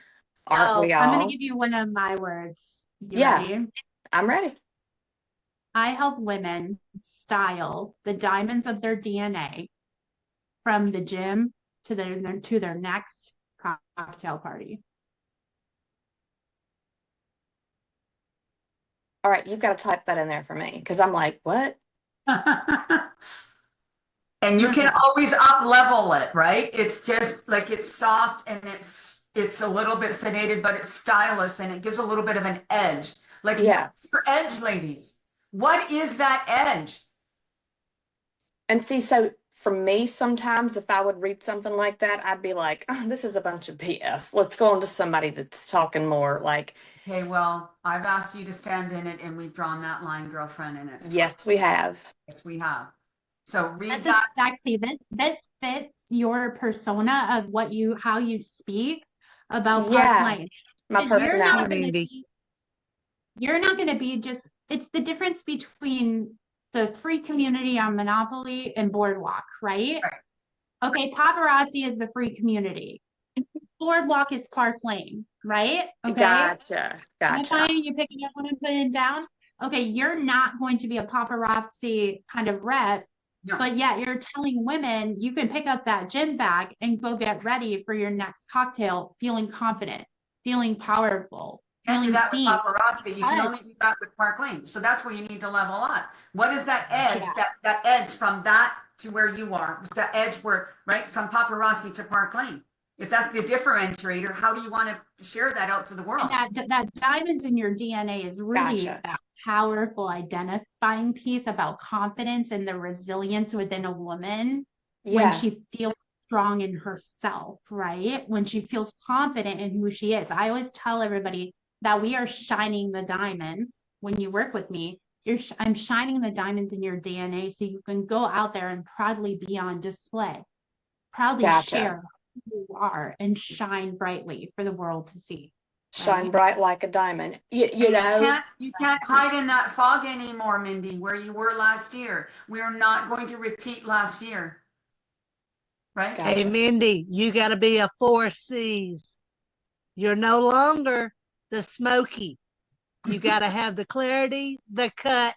aren't we all?
I'm going to give you one of my words.
Ready? I'm ready.
I help women style the diamonds of their DNA from the gym to their next cocktail party.
All right, you've got to type that in there for me because I'm like, what?
And you can always up level it, right? It's just like it's soft and it's a little bit sedated, but it's stylish and it gives a little bit of an edge. Like,
Yeah.
what's your edge, ladies? What is that edge?
And see, so for me, sometimes if I would read something like that, I'd be like, oh, this is a bunch of BS. Let's go on to somebody that's talking more like,
Okay, well, I've asked you to stand in it and we've drawn that line, girlfriend, and it's
yes, we have.
yes, we have. So read
This is
that.
sexy. This fits your persona of how you speak about Park
Yeah,
Lane.
my
Because
personality.
you're not gonna be just, it's the difference between the free community on Monopoly and Boardwalk, right?
Right.
Okay, paparazzi is the free community. Boardwalk is Park Lane, right? Okay.
Gotcha.
You picking up when I'm putting it down? Okay, you're not going to be a paparazzi kind of rep,
No.
but yet you're telling women you can pick up that gym bag and go get ready for your next cocktail, feeling confident, feeling powerful,
Can't do
feeling
that with
seen.
paparazzi. You can only do that with Park Lane. So that's where you need to level up. What is that edge?
Yeah.
That edge from that to where you are, the edge where, right, from paparazzi to Park Lane. If that's the differentiator, how do you want to share that out to the world?
And that diamonds in your DNA is really
Gotcha.
that powerful identifying piece about confidence and the resilience within a woman when she feels strong in herself, right? When she feels confident in who she is. I always tell everybody that we are shining the diamonds when you work with me. I'm shining the diamonds in your DNA so you can go out there and proudly be on display, proudly share who you are and shine brightly for the world to see.
Shine
right?
bright like a diamond. You know,
you can't hide in that fog anymore, Mindy, where you were last year. We are not going to repeat last year. Right?
Gotcha.
Hey, Mindy, you got to be a 4 C's. You're no longer the smoky. You got to have the clarity, the cut,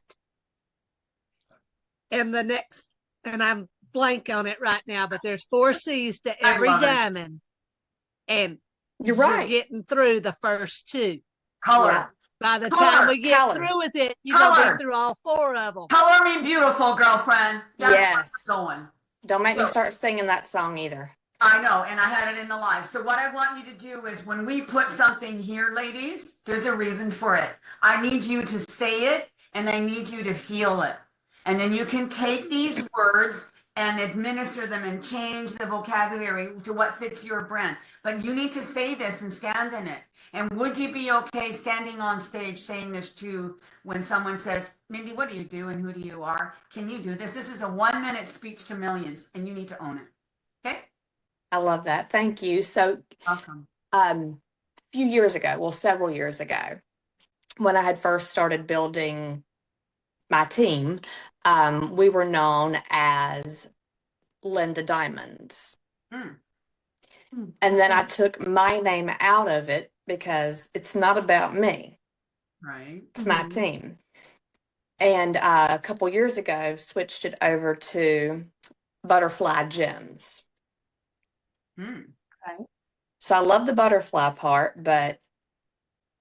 and the next, and I'm blank on it right now, but there's 4 C's to every diamond. And
you're right.
Getting through the first 2.
Color.
Yeah.
By the time we get through with it, you're going to be through all 4 of them.
Color me beautiful, girlfriend. That's
Yes.
where we're going.
Don't make me start singing that song either.
I know, and I had it in the live. So what I want you to do is when we put something here, ladies, there's a reason for it. I need you to say it and I need you to feel it. And then you can take these words and administer them and change the vocabulary to what fits your brand. But you need to say this and stand in it. And would you be okay standing on stage saying this too when someone says, Mindy, what do you do and who do you are? Can you do this? This is a 1-minute speech to millions and you need to own it. Okay?
I love that. Thank you. So,
Welcome.
Few years ago, well, several years ago, when I had first started building my team, we were known as Linda Diamonds. And then I took my name out of it because it's not about me.
Right.
It's my team. And a couple years ago, switched it over to Butterfly Gems.
Okay.
So I love the butterfly part, but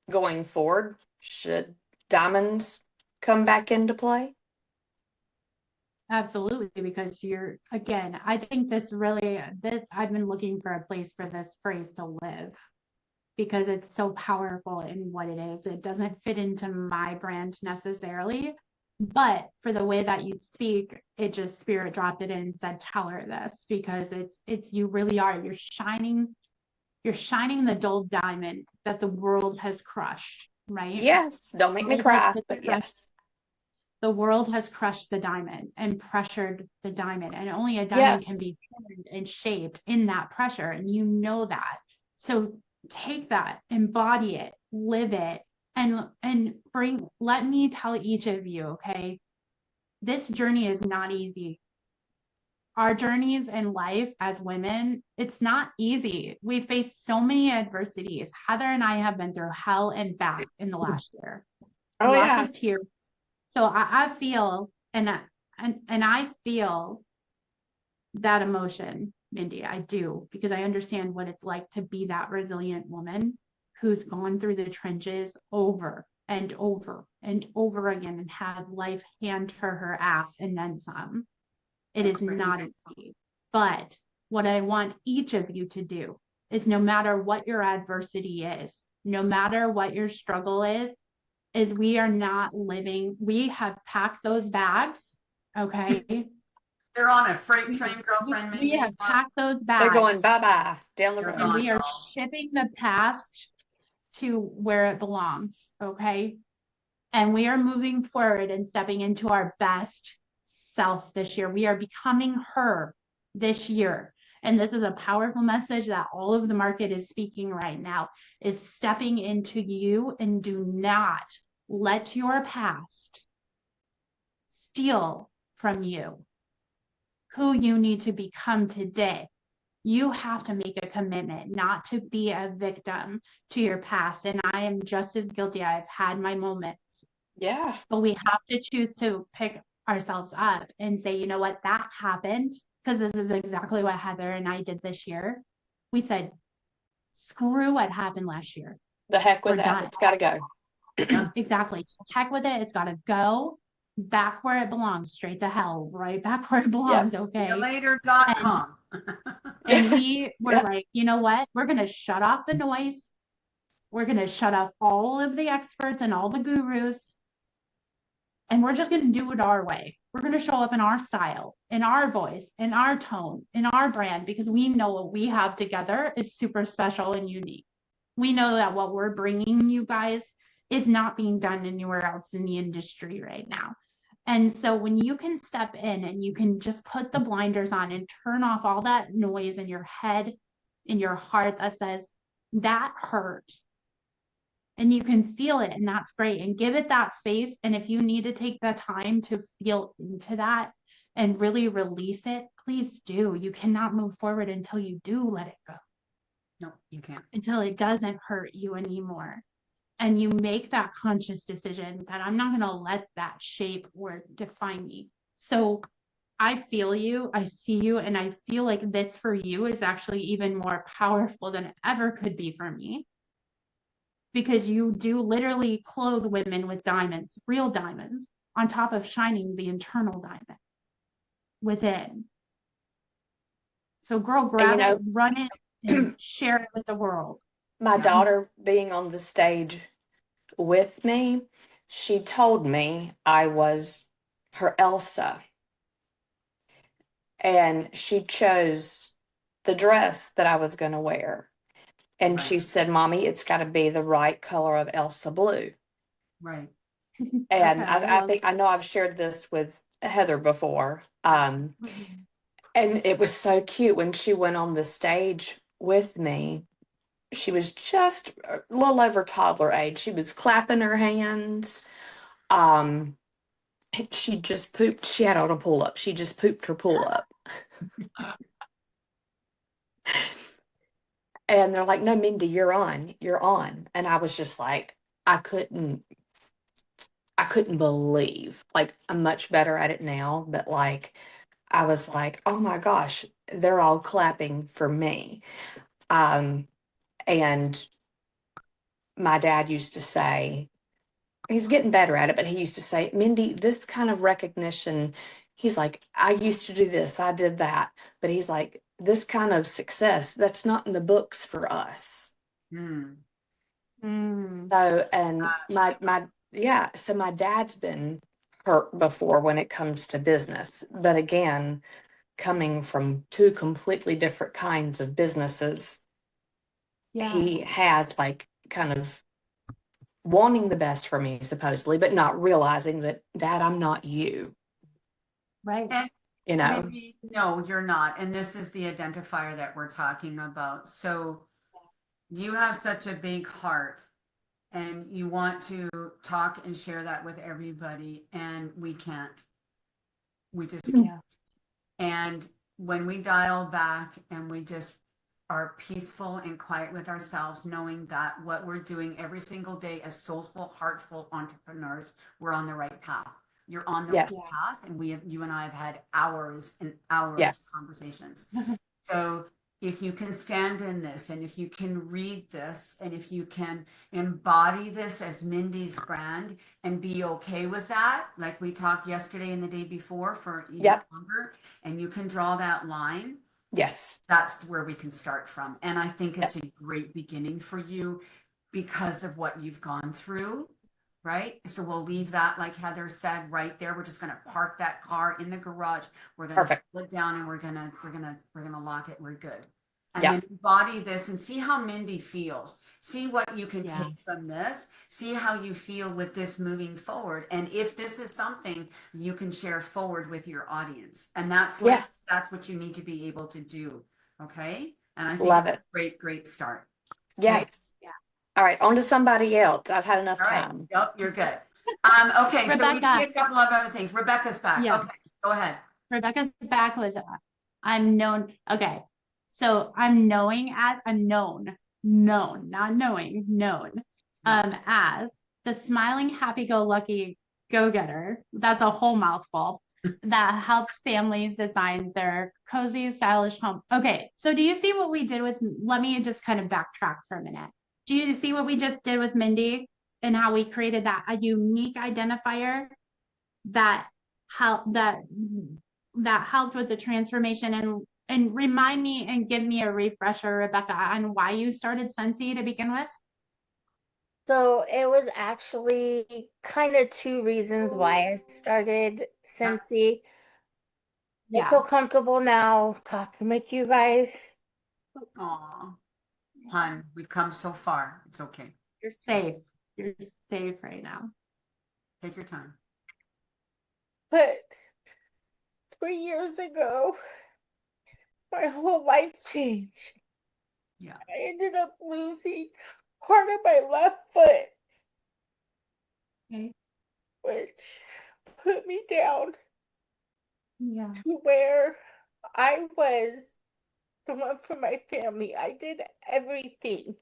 going forward, should diamonds come back into play?
Absolutely, because I think I've been looking for a place for this phrase to live because it's so powerful in what it is. It doesn't fit into my brand necessarily, but for the way that you speak, it just spirit dropped it in and said, tell her this, because you really are, you're shining the dull diamond that the world has crushed, right?
Yes. Don't make me cry, but yes.
The world has crushed the diamond and pressured the diamond, and only a diamond can be formed and shaped in that pressure, and you know that. So take that, embody it, live it, and let me tell each of you, okay, this journey is not easy. Our journeys in life as women, it's not easy. We face so many adversities. Heather and I have been through hell and back in the last year. Lots of tears. So I feel, and I feel that emotion, Mindy. I do, because I understand what it's like to be that resilient woman who's gone through the trenches over and over again and have life hand her ass and then some. It is not easy. But what I want each of you to do is, no matter what your adversity is, no matter what your struggle is we are not living, we have packed those bags, okay?
They're on a freight train, girlfriend.
We have packed those bags.
They're going bye-bye down the road.
And we are shipping the past to where it belongs, okay? And we are moving forward and stepping into our best self this year. We are becoming her this year. And this is a powerful message that all of the market is speaking right now, is stepping into you, and do not let your past steal from you who you need to become today. You have to make a commitment not to be a victim to your past. And I am just as guilty. I've had my moments.
Yeah.
But we have to choose to pick ourselves up and say, you know what, that happened. Because this is exactly what Heather and I did this year. We said, screw what happened last year.
The heck with
We're
that.
done.
It's got to go.
Exactly. Heck with it. It's got to go back where it belongs, straight to hell, right back where it belongs.
Yep.
Okay.
Later.com.
And we were
Yep.
like, you know what? We're going to shut off the noise. We're going to shut off all of the experts and all the gurus. And we're just going to do it our way. We're going to show up in our style, in our voice, in our tone, in our brand, because we know what we have together is super special and unique. We know that what we're bringing you guys is not being done anywhere else in the industry right now. And so when you can step in and you can just put the blinders on and turn off all that noise in your head, in your heart that says, that hurt, and you can feel it, and that's great, and give it that space. And if you need to take the time to feel into that and really release it, please do. You cannot move forward until you do let it go.
No, you can't.
Until it doesn't hurt you anymore. And you make that conscious decision that I'm not going to let that shape or define me. So I feel you, I see you, and I feel like this for you is actually even more powerful than it ever could be for me. Because you do literally clothe women with diamonds, real diamonds, on top of shining the internal diamond within. So girl, grab it, run it, and share it with the world.
My daughter being on the stage with me, she told me I was her Elsa. And she chose the dress that I was going to wear. And she said, Mommy, it's got to be the right color of Elsa blue.
Right.
And I think, I know I've shared this with Heather before. And it was so cute when she went on the stage with me. She was just a little over toddler age. She was clapping her hands. She just pooped. She had on a pull up. She just pooped her pull up. And they're like, no, Mindy, you're on. You're on. And I was just like, I couldn't believe, like, I'm much better at it now, but like, I was like, oh my gosh, they're all clapping for me. And my dad used to say, he's getting better at it, but he used to say, Mindy, this kind of recognition, he's like, I used to do this, I did that. But he's like, this kind of success, that's not in the books for us. So, and so my dad's been hurt before when it comes to business. But again, coming from two completely different kinds of businesses, he has like kind of wanting the best for me, supposedly, but not realizing that, Dad, I'm not you.
Right.
And
you know,
maybe, no, you're not. And this is the identifier that we're talking about. So you have such a big heart and you want to talk and share that with everybody. And we can't. We just can't. And when we dial back and we just are peaceful and quiet with ourselves, knowing that what we're doing every single day as soulful, heartful entrepreneurs, we're on the right path. You're on the right path, and you and I have had hours and hours of conversations. So if you can stand in this, and if you can read this, and if you can embody this as Mindy's brand and be okay with that, like we talked yesterday and the day before for even
Yep.
longer, and you can draw that line,
Yes.
that's where we can start from. And I think it's
Yep.
a great beginning for you because of what you've gone through. Right. So we'll leave that, like Heather said, right there. We're just going to park that car in the garage. We're going to
Perfect.
pull it down and we're going to lock it. We're good. And
Yeah.
then embody this and see how Mindy feels. See what you can
Yeah.
take from this. See how you feel with this moving forward. And if this is something you can share forward with your audience. And that's like,
Yes.
that's what you need to be able to do. Okay. And I think
Love
it's
it.
a great, great start.
Yes. Yeah. All right. On to somebody else. I've had enough
All right.
time.
Yep, you're good. Okay, so we see
Rebecca.
a couple of other things. Rebecca's back.
Yeah.
Okay, go ahead.
Rebecca's back with I'm known. Okay. So I'm knowing as I'm known, not knowing, known, as the smiling, happy-go-lucky go-getter. That's a whole mouthful that helps families design their cozy, stylish home. Okay. So do you see what we did with, let me just kind of backtrack for a minute. Do you see what we just did with Mindy and how we created that a unique identifier that helped with the transformation, and remind me and give me a refresher, Rebecca, on why you started Scentsy to begin with?
So it was actually kind of two reasons why I started Scentsy. I feel comfortable now talking with you guys.
Aw, hon, we've come so far. It's okay.
You're safe. You're safe right now.
Take your time.
But 3 years ago, my whole life changed.
Yeah.
I ended up losing part of my left foot,
Okay.
which put me down
Yeah.
to where I was the one for my family. I did everything.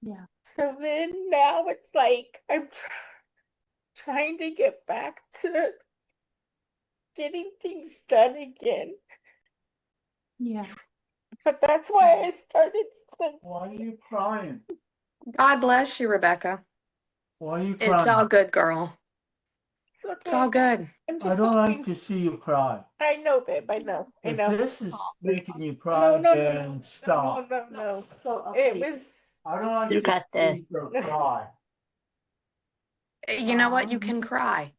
Yeah.
So then now it's like I'm trying to get back to getting things done again.
Yeah.
But that's why I started Scentsy.
Why are you crying?
God bless you, Rebecca.
Why are you
It's all
crying?
good, girl.
It's okay.
It's all good.
I'm
I
just
don't
hoping.
like to see you cry.
I know, babe. I know. I
If
know.
this is making you
No,
cry,
no,
then stop.
no. It was.
I don't like
You
to
got
see you cry.
You know what? You can cry.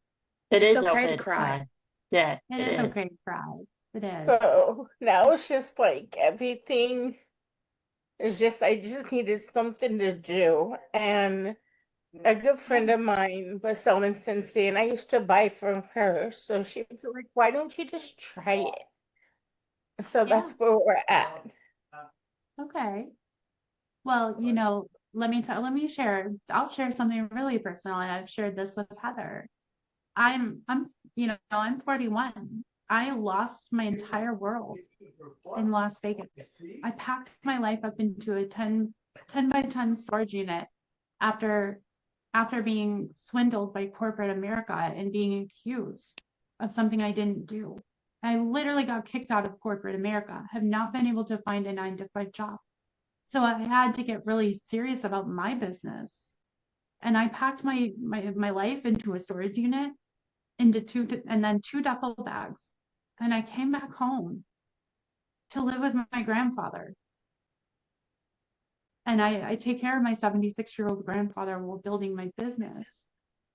It
It's
is
okay to cry.
Yeah,
It is okay to cry. It is.
So now it's just like everything is just, I just needed something to do. And a good friend of mine was selling Scentsy, and I used to buy from her. So she was like, why don't you just try it? So that's where we're at.
Okay. Well, let me share. I'll share something really personal, and I've shared this with Heather. I'm 41. I lost my entire world in Las Vegas. I packed my life up into a 10 by 10 storage unit after being swindled by corporate America and being accused of something I didn't do. I literally got kicked out of corporate America, have not been able to find a 9-to-5 job. So I had to get really serious about my business. And I packed my life into a storage unit, into two duffel bags. And I came back home to live with my grandfather. And I take care of my 76-year-old grandfather while building my business.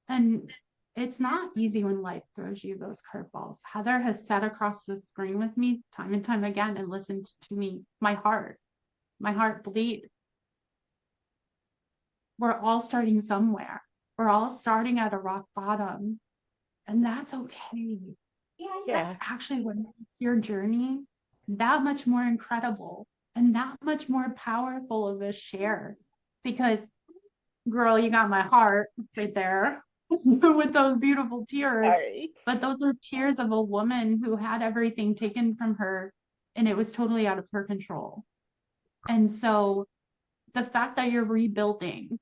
And it's not easy when life throws you those curveballs. Heather has sat across the screen with me time and time again and listened to me, my heart bleed. We're all starting somewhere. We're all starting at a rock bottom. And that's okay.
Yeah.
That's actually what makes your journey that much more incredible and that much more powerful of a share. Because, girl, you got my heart right there with those beautiful tears.
Sorry.
But those are tears of a woman who had everything taken from her and it was totally out of her control. And so the fact that you're rebuilding,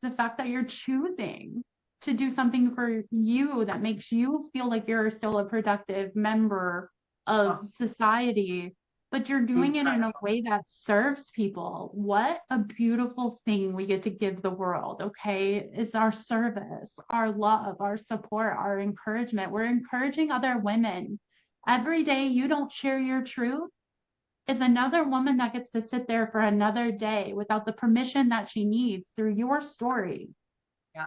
the fact that you're choosing to do something for you that makes you feel like you're still a productive member of society, but you're doing it in a
Incredible.
way that serves people. What a beautiful thing we get to give the world, okay? Is our service, our love, our support, our encouragement. We're encouraging other women. Every day you don't share your truth, is another woman that gets to sit there for another day without the permission that she needs through your story.
Yeah.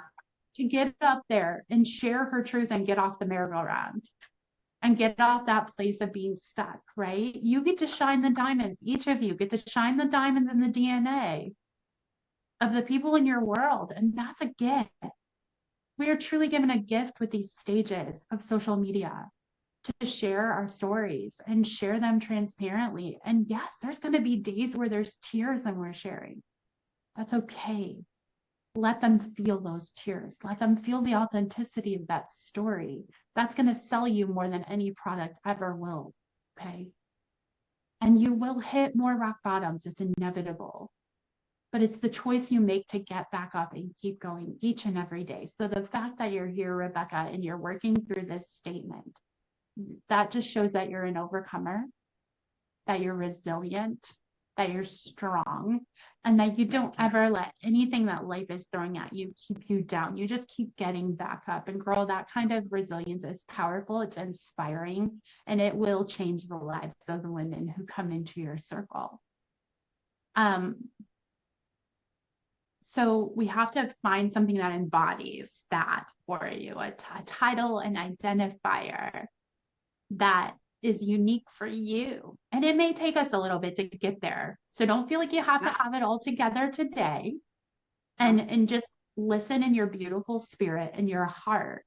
To get up there and share her truth and get off the merry-go-round and get off that place of being stuck, right? You get to shine the diamonds. Each of you get to shine the diamonds in the DNA of the people in your world. And that's a gift. We are truly given a gift with these stages of social media to share our stories and share them transparently. And yes, there's going to be days where there's tears when we're sharing. That's okay. Let them feel those tears. Let them feel the authenticity of that story. That's going to sell you more than any product ever will. Okay. And you will hit more rock bottoms. It's inevitable. But it's the choice you make to get back up and keep going each and every day. So the fact that you're here, Rebecca, and you're working through this statement, that just shows that you're an overcomer, that you're resilient, that you're strong, and that you don't ever let anything that life is throwing at you keep you down. You just keep getting back up. And girl, that kind of resilience is powerful. It's inspiring, and it will change the lives of the women who come into your circle. So we have to find something that embodies that for you, a title, an identifier that is unique for you. And it may take us a little bit to get there. So don't feel like you have to have it all together today. And just listen in your beautiful spirit and your heart.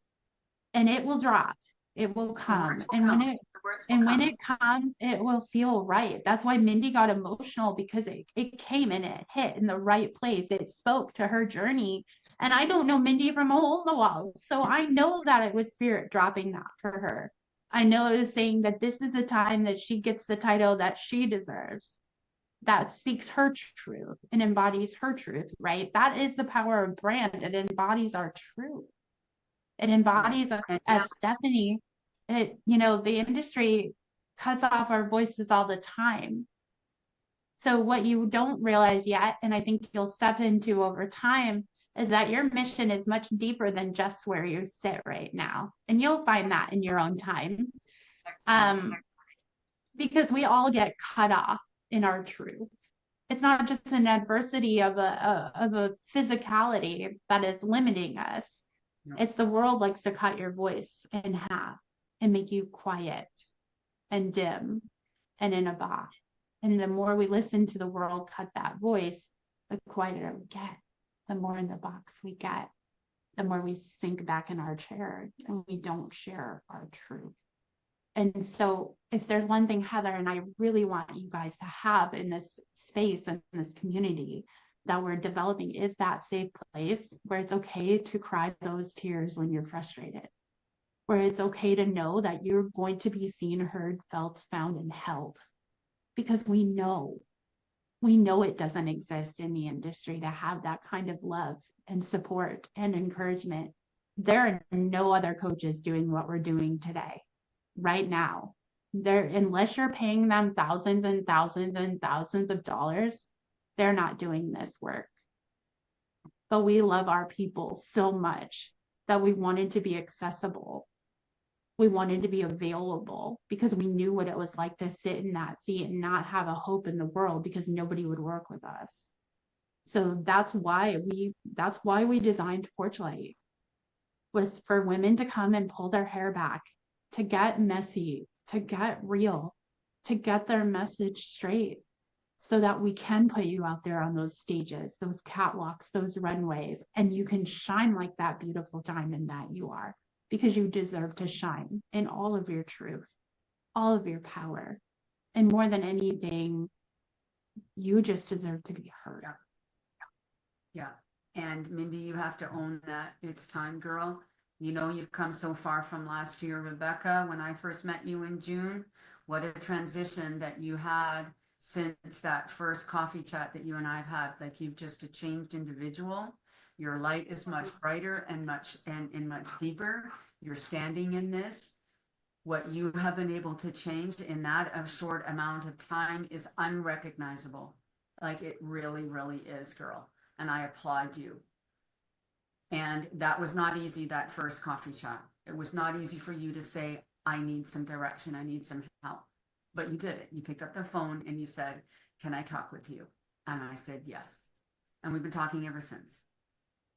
And it will drop. It will come. And when it comes, it will feel right. That's why Mindy got emotional, because it came and it hit in the right place. It spoke to her journey. And I don't know Mindy from a hole in the wall. So I know that it was spirit dropping that for her. I know it was saying that this is a time that she gets the title that she deserves, that speaks her truth and embodies her truth, right? That is the power of brand. It embodies our truth. It embodies, as Stephanie, the industry cuts off our voices all the time. So what you don't realize yet, and I think you'll step into over time, is that your mission is much deeper than just where you sit right now. And you'll find that in your own time. Because we all get cut off in our truth. It's not just an adversity of a physicality that is limiting us. No. It's the world likes to cut your voice in half and make you quiet and dim and in a box. And the more we listen to the world cut that voice, the quieter we get. The more in the box we get, the more we sink back in our chair and we don't share our truth. And so if there's one thing, Heather, and I really want you guys to have in this space and this community that we're developing, is that safe place where it's okay to cry those tears when you're frustrated, where it's okay to know that you're going to be seen, heard, felt, found, and held. Because we know it doesn't exist in the industry to have that kind of love and support and encouragement. There are no other coaches doing what we're doing today. Right now, unless you're paying them thousands and thousands and thousands of dollars, they're not doing this work. But we love our people so much that we wanted to be accessible. We wanted to be available because we knew what it was like to sit in that seat and not have a hope in the world because nobody would work with us. So that's why we designed Porchlight, was for women to come and pull their hair back, to get messy, to get real, to get their message straight, so that we can put you out there on those stages, those catwalks, those runways, and you can shine like that beautiful diamond that you are, because you deserve to shine in all of your truth, all of your power. And more than anything, you just deserve to be heard.
Yeah. And Mindy, you have to own that. It's time, girl. You know, you've come so far from last year, Rebecca, when I first met you in June. What a transition that you had since that first coffee chat that you and I have had. Like, you've just a changed individual. Your light is much brighter and much deeper. You're standing in this. What you have been able to change in that a short amount of time is unrecognizable. Like it really, really is, girl. And I applaud you. And that was not easy, that first coffee chat. It was not easy for you to say, I need some direction, I need some help. But you did it. You picked up the phone and you said, can I talk with you? And I said, yes. And we've been talking ever since.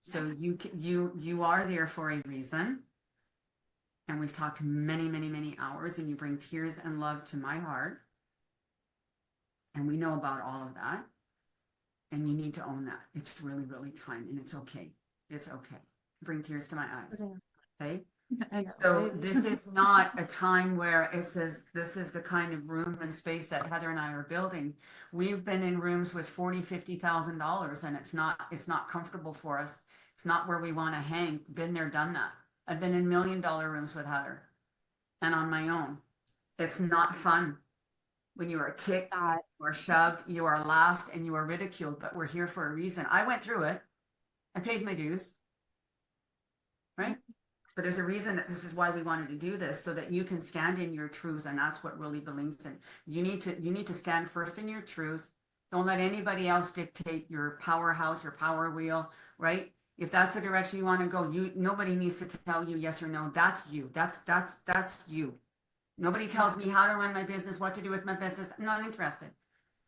So you are there for a reason. And we've talked many, many, many hours, and you bring tears and love to my heart. And we know about all of that. And you need to own that. It's really, really time, and it's okay. It's okay. Bring tears to my eyes. Okay? So this is not a time where it says this is the kind of room and space that Heather and I are building. We've been in rooms with $40,000, $50,000, and it's not comfortable for us. It's not where we want to hang. Been there, done that. I've been in $1 million rooms with Heather and on my own. It's not fun when you are kicked, you are shoved, you are laughed, and you are ridiculed, but we're here for a reason. I went through it. I paid my dues, right? But there's a reason that this is why we wanted to do this, so that you can stand in your truth, and that's what really believes in. You need to stand first in your truth. Don't let anybody else dictate your powerhouse, your power wheel, right? If that's the direction you want to go, nobody needs to tell you yes or no. That's you. That's you. Nobody tells me how to run my business, what to do with my business. I'm not interested.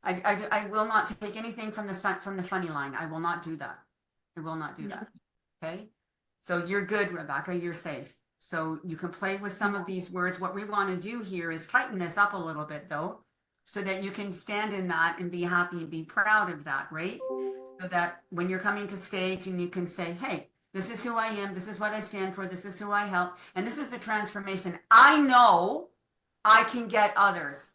I will not take anything from the funny line. I will not do that. I will not do that. Okay. So you're good, Rebecca. You're safe. So you can play with some of these words. What we want to do here is tighten this up a little bit, though, so that you can stand in that and be happy and be proud of that, right? So that when you're coming to stage and you can say, hey, this is who I am, this is what I stand for, this is who I help, and this is the transformation. I know I can get others.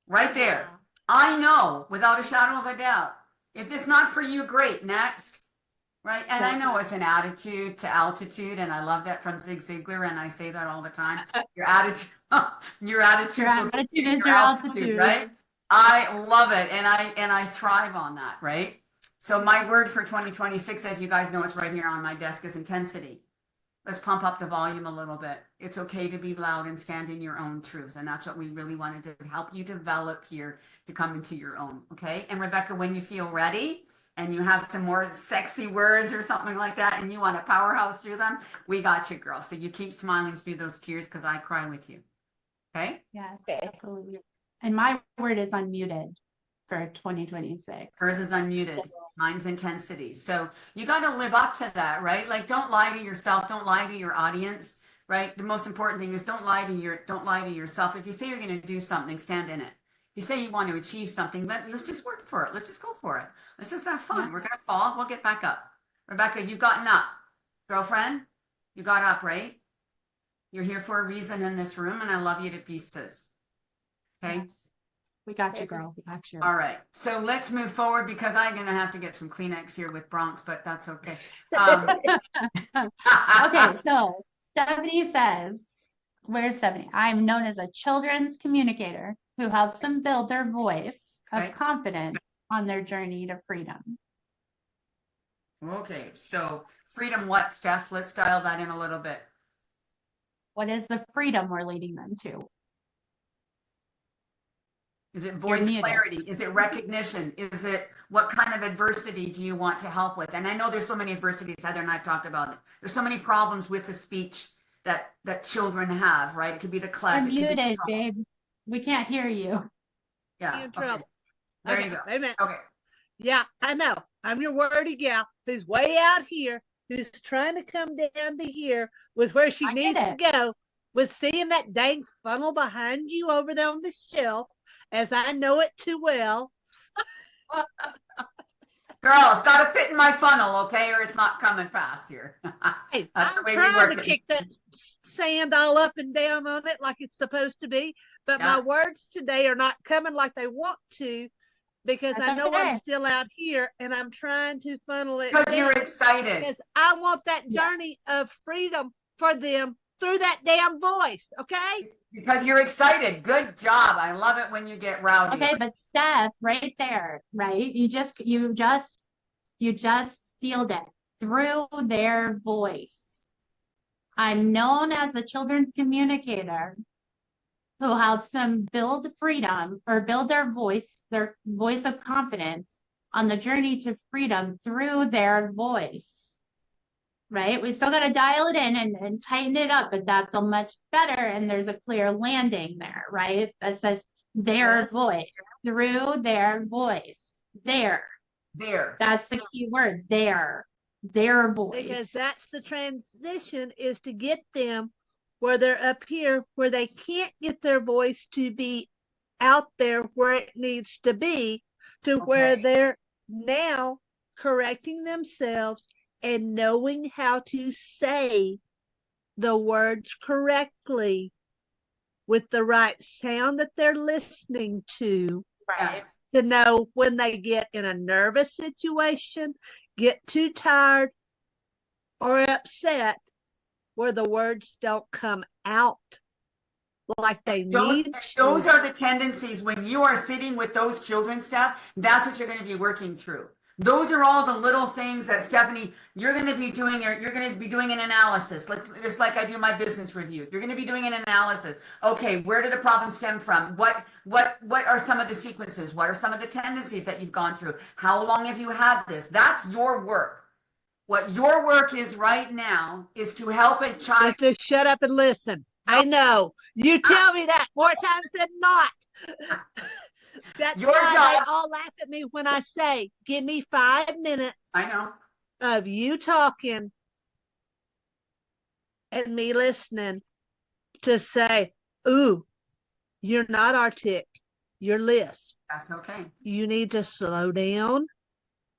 Right there. I know, without a shadow of a doubt. If this not for you, great, next. Right? And I know it's an attitude to altitude, and I love that from Zig Ziglar, and I say that all the time. Your attitude is your altitude, right? I love it, and I thrive on that, right? So my word for 2026, as you guys know, it's right here on my desk, is intensity. Let's pump up the volume a little bit. It's okay to be loud and stand in your own truth, and that's what we really wanted to help you develop here to come into your own, okay? And Rebecca, when you feel ready, and you have some more sexy words or something like that, and you want to powerhouse through them, we got you, girl. So you keep smiling through those tears, because I cry with you. Okay?
Yes, absolutely. And my word is unmuted for 2026.
Hers is unmuted. Mine's intensity. So you got to live up to that, right? Like, don't lie to yourself. Don't lie to your audience, right? The most important thing is don't lie to yourself. If you say you're going to do something, stand in it. If you say you want to achieve something, let's just work for it. Let's just go for it. Let's just have fun. We're going to fall. We'll get back up. Rebecca, you've gotten up. Girlfriend, you got up, right? You're here for a reason in this room, and I love you to pieces. Okay?
Yes. We got you, girl. We got you.
All right. So let's move forward, because I'm going to have to get some Kleenex here with Bronx, but that's okay.
Okay, so Stephanie says, where's Stephanie? I'm known as a children's communicator who helps them build their voice of confidence on their journey to freedom.
Okay, so freedom what, Steph? Let's dial that in a little bit.
What is the freedom we're leading them to?
Is it voice clarity? Is it recognition? Is it what kind of adversity do you want to help with? And I know there's so many adversities, Heather and I've talked about it. There's so many problems with the speech that children have, right? It could be the cleft.
You're muted, babe. We can't hear you.
Yeah.
In trouble.
There you go.
Amen.
Okay.
Yeah, I know. I'm your wordy gal who's way out here, who's trying to come down to here with where she needs to go, with seeing that dang funnel behind you over there on the shelf, as I know it too well.
Girl, it's got to fit in my funnel, okay, or it's not coming fast here.
Hey,
That's the
I'm
way
trying
we
to kick that sand all up and down on it like it's supposed to be, but my words today are not coming like they want to, because I know I'm still out here and I'm trying to funnel it.
Because you're excited.
Because I want that journey of freedom for them through that damn voice, okay?
Because you're excited. Good job. I love it when you get rowdy.
Okay, but Steph, right there, right? You just sealed it through their voice. I'm known as a children's communicator who helps them build freedom or build their voice of confidence on the journey to freedom through their voice. Right? We still got to dial it in and tighten it up, but that's a much better. And there's a clear landing there, right? That says their
Yes.
voice, through their voice, there. That's the key word, their voice.
Because that's the transition, is to get them where they're up here, where they can't get their voice to be out there where it needs to be, to where they're now correcting themselves and knowing how to say the words correctly with the right sound that they're listening to.
Right.
To know when they get in a nervous situation, get too tired or upset, where the words don't come out like they need to.
Those are the tendencies when you are sitting with those children, Steph. That's what you're going to be working through. Those are all the little things that, Stephanie, you're going to be doing. You're going to be doing an analysis, just like I do my business reviews. You're going to be doing an analysis. Okay, where do the problems stem from? What are some of the sequences? What are some of the tendencies that you've gone through? How long have you had this? That's your work. What your work is right now is to help a child.
Just to shut up and listen. I know. You tell me that more times than not. That's
Your
why
job.
they all laugh at me when I say, give me 5 minutes
I know.
of you talking and me listening to say, ooh, you're not artic, you're lisp.
That's okay.
You need to slow down.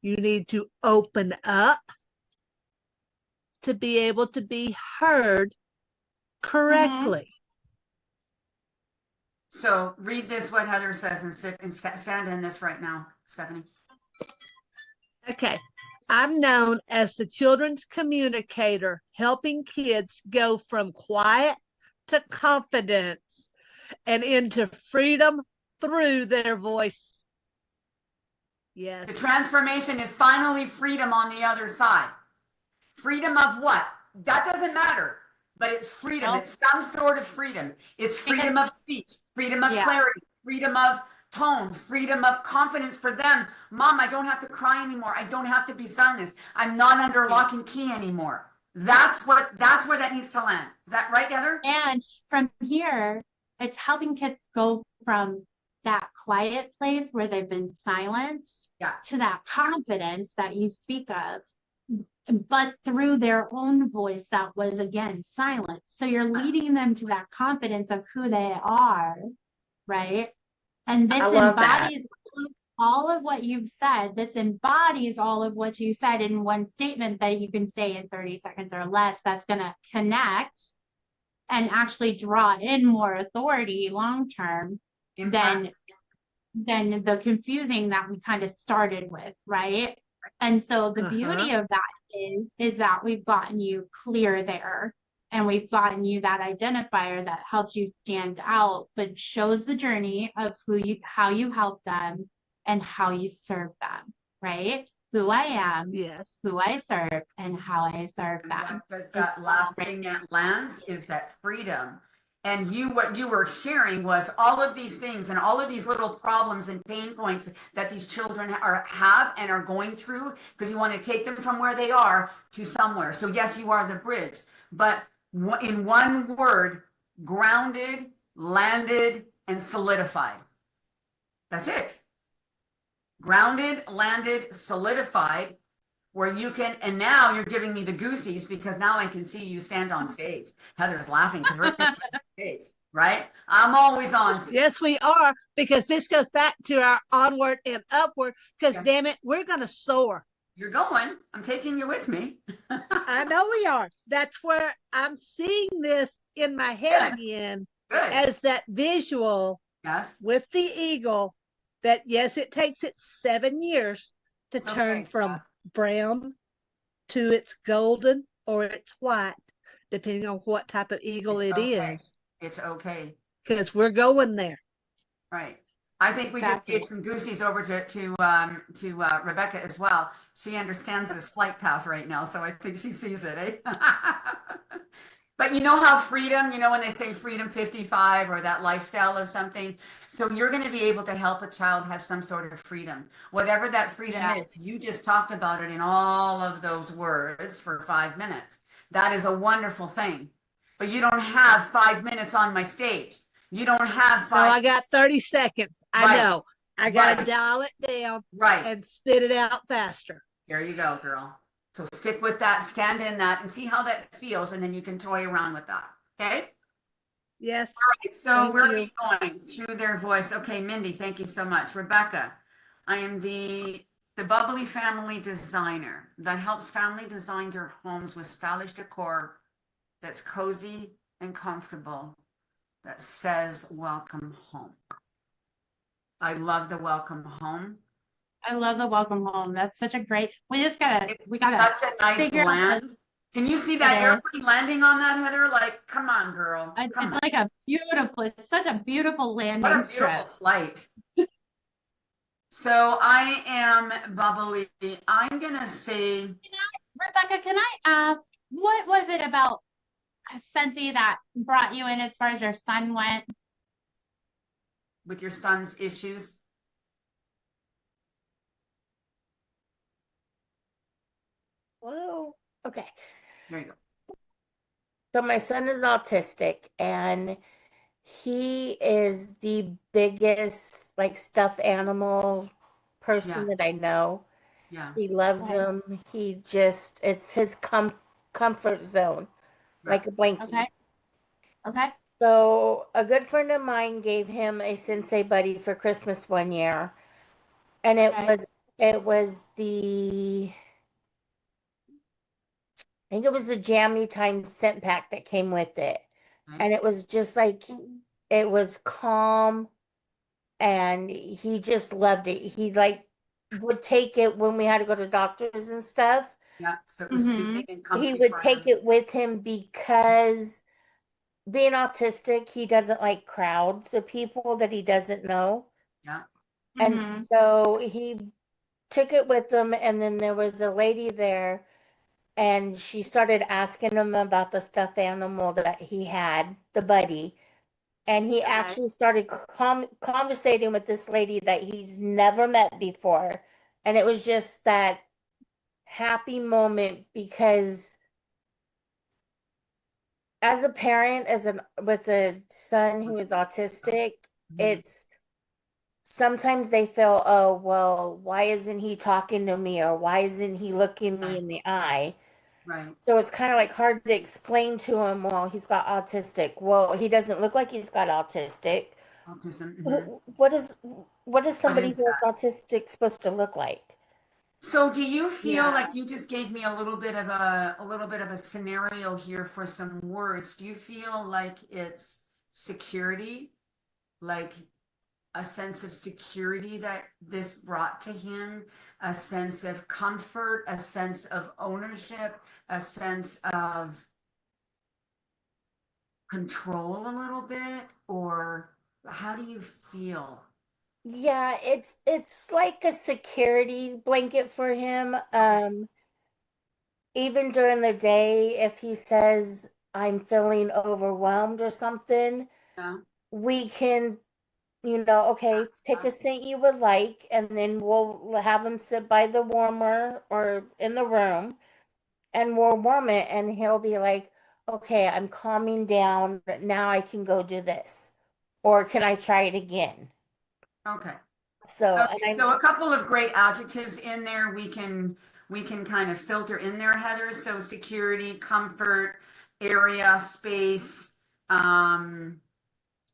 You need to open up to be able to be heard correctly.
So read this, what Heather says, and sit and stand in this right now, Stephanie.
Okay. I'm known as the children's communicator, helping kids go from quiet to confidence and into freedom through their voice. Yes.
The transformation is finally freedom on the other side. Freedom of what? That doesn't matter, but it's freedom.
Nope.
It's some sort of freedom. It's freedom of speech, freedom of
Yeah.
clarity, freedom of tone, freedom of confidence for them. Mom, I don't have to cry anymore. I don't have to be silenced. I'm not under lock and key anymore. That's where that needs to land. Is that right, Heather?
And from here, it's helping kids go from that quiet place where they've been silenced to that confidence that you speak of, but through their own voice that was, again, silent. So you're leading them to that confidence of who they are, right? And this embodies all of what you've said. This embodies all of what you said in one statement that you can say in 30 seconds or less. That's going to connect and actually draw in more authority long term than the confusing that we kind of started with, right? And so the beauty of that is that we've gotten you clear there, and we've gotten you that identifier that helps you stand out, but shows the journey of how you help them and how you serve them, right? Who I am,
yes,
who I serve, and how I serve them.
Because that last thing that lands is that freedom. And what you were sharing was all of these things and all of these little problems and pain points that these children have and are going through, because you want to take them from where they are to somewhere. So yes, you are the bridge, but in one word, grounded, landed, and solidified. That's it. Grounded, landed, solidified, where you can, and now you're giving me the goosies because now I can see you stand on stage. Heather's laughing because we're on stage, right? I'm always on stage.
Yes, we are, because this goes back to our onward and upward, because damn it, we're going to soar.
You're going. I'm taking you with me.
I know we are. That's where I'm seeing this in my head again as that visual with the eagle, that yes, it takes it 7 years to turn from brown to its golden or it's white, depending on what type of eagle it is.
It's okay.
Because we're going there.
Right. I think we just gave some goosies over to Rebecca as well. She understands this flight path right now, so I think she sees it. Eh? But you know how freedom, you know, when they say freedom 55 or that lifestyle of something. So you're going to be able to help a child have some sort of freedom. Whatever that freedom
Yeah.
is, you just talked about it in all of those words for 5 minutes. That is a wonderful thing. But you don't have 5 minutes on my stage. You don't have
No, I
5.
got 30 seconds. I
Right.
know. I got to
Right.
dial it down
Right.
and spit it out faster.
There you go, girl. So stick with that, stand in that, and see how that feels, and then you can toy around with that. Okay?
Yes.
All right, so
Thank
where are
you.
we going? Through their voice. Okay, Mindy, thank you so much. Rebecca, I am the bubbly family designer that helps family design their homes with stylish decor that's cozy and comfortable, that says welcome home. I love the welcome home.
I love the welcome home. That's such a great, we gotta
Such a nice
figure out
land. Can you see that
It is.
airplane landing on that, Heather? Like, come on, girl.
It's
Come on.
like a beautiful, it's such a beautiful landing
What a beautiful
strip.
flight. So I am bubbly. I'm gonna say,
Rebecca, can I ask, what was it about Scentsy that brought you in as far as your son went?
with your son's issues.
Whoa. Okay.
There you go.
So my son is autistic and he is the biggest like stuffed animal person
Yeah.
that I know.
Yeah.
He loves
Okay.
them. He just, it's his comfort zone,
Right.
like a blankie.
Okay. Okay.
So a good friend of mine gave him a sensei buddy for Christmas one year. And
Okay.
it was the, I think it was the Jammy Time scent pack that came with it.
Right.
And it was just like, it was calm and he just loved it. He like would take it when we had to go to doctors and stuff.
Yeah. So it was
Mhm.
soothing and
He
comfy
would
for
take
him.
it with him because being autistic, he doesn't like crowds of people that he doesn't know.
Yeah.
And
Mhm.
so he took it with him, and then there was a lady there, and she started asking him about the stuffed animal that he had, the buddy. And he
Okay.
actually started conversating with this lady that he's never met before. And it was just that happy moment because as a parent, with a son who is autistic, it's sometimes they feel, oh, well, why isn't he talking to me or why isn't he looking me in the eye?
Right.
So it's kind of like hard to explain to him, well, he's got autistic. Well, he doesn't look like he's got autistic.
Autism.
What is somebody
is
who is autistic supposed to look like?
So do you feel
Yeah.
like you just gave me a little bit of a scenario here for some words? Do you feel like it's security, like a sense of security that this brought to him, a sense of comfort, a sense of ownership, a sense of control a little bit, or how do you feel?
Yeah, it's like a security blanket for him. Even during the day, if he says, I'm feeling overwhelmed or something,
Yeah.
we can, okay, pick a scent you would like, and then we'll have him sit by the warmer or in the room, and we'll warm it, and he'll be like, okay, I'm calming down. Now I can go do this. Or can I try it again?
Okay.
So,
Okay, so a couple of great adjectives in there we can kind of filter in there, Heather. So security, comfort, area, space,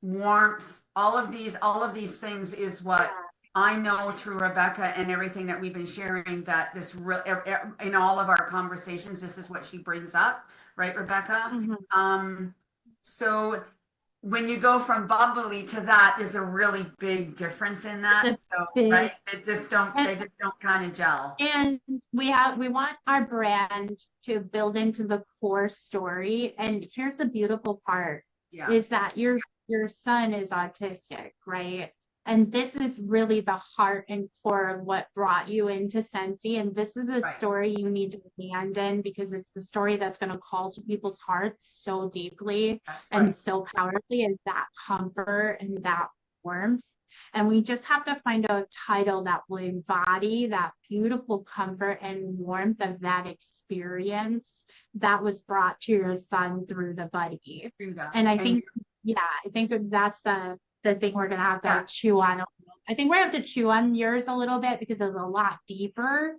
warmth, all of these things is what I know through Rebecca and everything that we've been sharing, that this in all of our conversations, this is what she brings up, right, Rebecca? So when you go from bubbly to that, there's a really big difference in that. So right, they just don't kind of gel.
And we want our brand to build into the core story. And here's the beautiful part
Yeah.
is that your son is autistic, right? And this is really the heart and core of what brought you into Scentsy. And this is a story you need to abandon, because it's the story that's going to call to people's hearts so deeply and so powerfully, is that comfort and that warmth. And we just have to find a title that will embody that beautiful comfort and warmth of that experience that was brought to your son through the buddy. And I think, I think that's the thing we're going to have to chew on. I think we're going to have to chew on yours a little bit, because it's a lot deeper.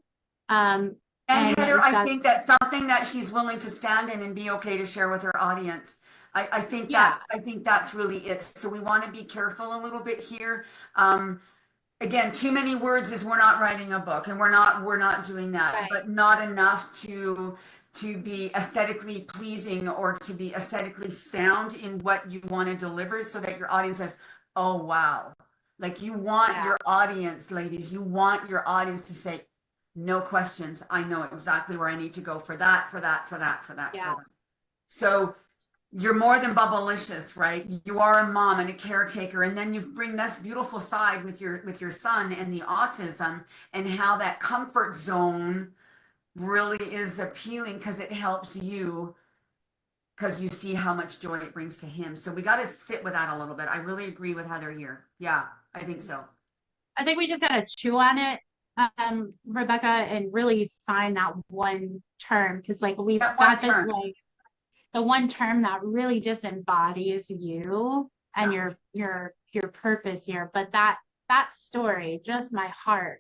And
Heather, I think that's something that she's willing to stand in and be okay to share with her audience. I think that's really it. So we want to be careful a little bit here. Again, too many words is we're not writing a book, and we're not doing that, but not enough to be aesthetically pleasing or to be aesthetically sound in what you want to deliver, so that your audience says, oh wow. Like, you want your audience, ladies, you want your audience to say, no questions, I know exactly where I need to go for that. So you're more than bubblicious, right? You are a mom and a caretaker, and then you bring this beautiful side with your son and the autism, and how that comfort zone really is appealing, because it helps you, because you see how much joy it brings to him. So we got to sit with that a little bit. I really agree with Heather here. Yeah, I think so.
I think we just got to chew on it, Rebecca, and really find that one term, because like we've got this like the one term that really just embodies you and your purpose here. But that story, just my heart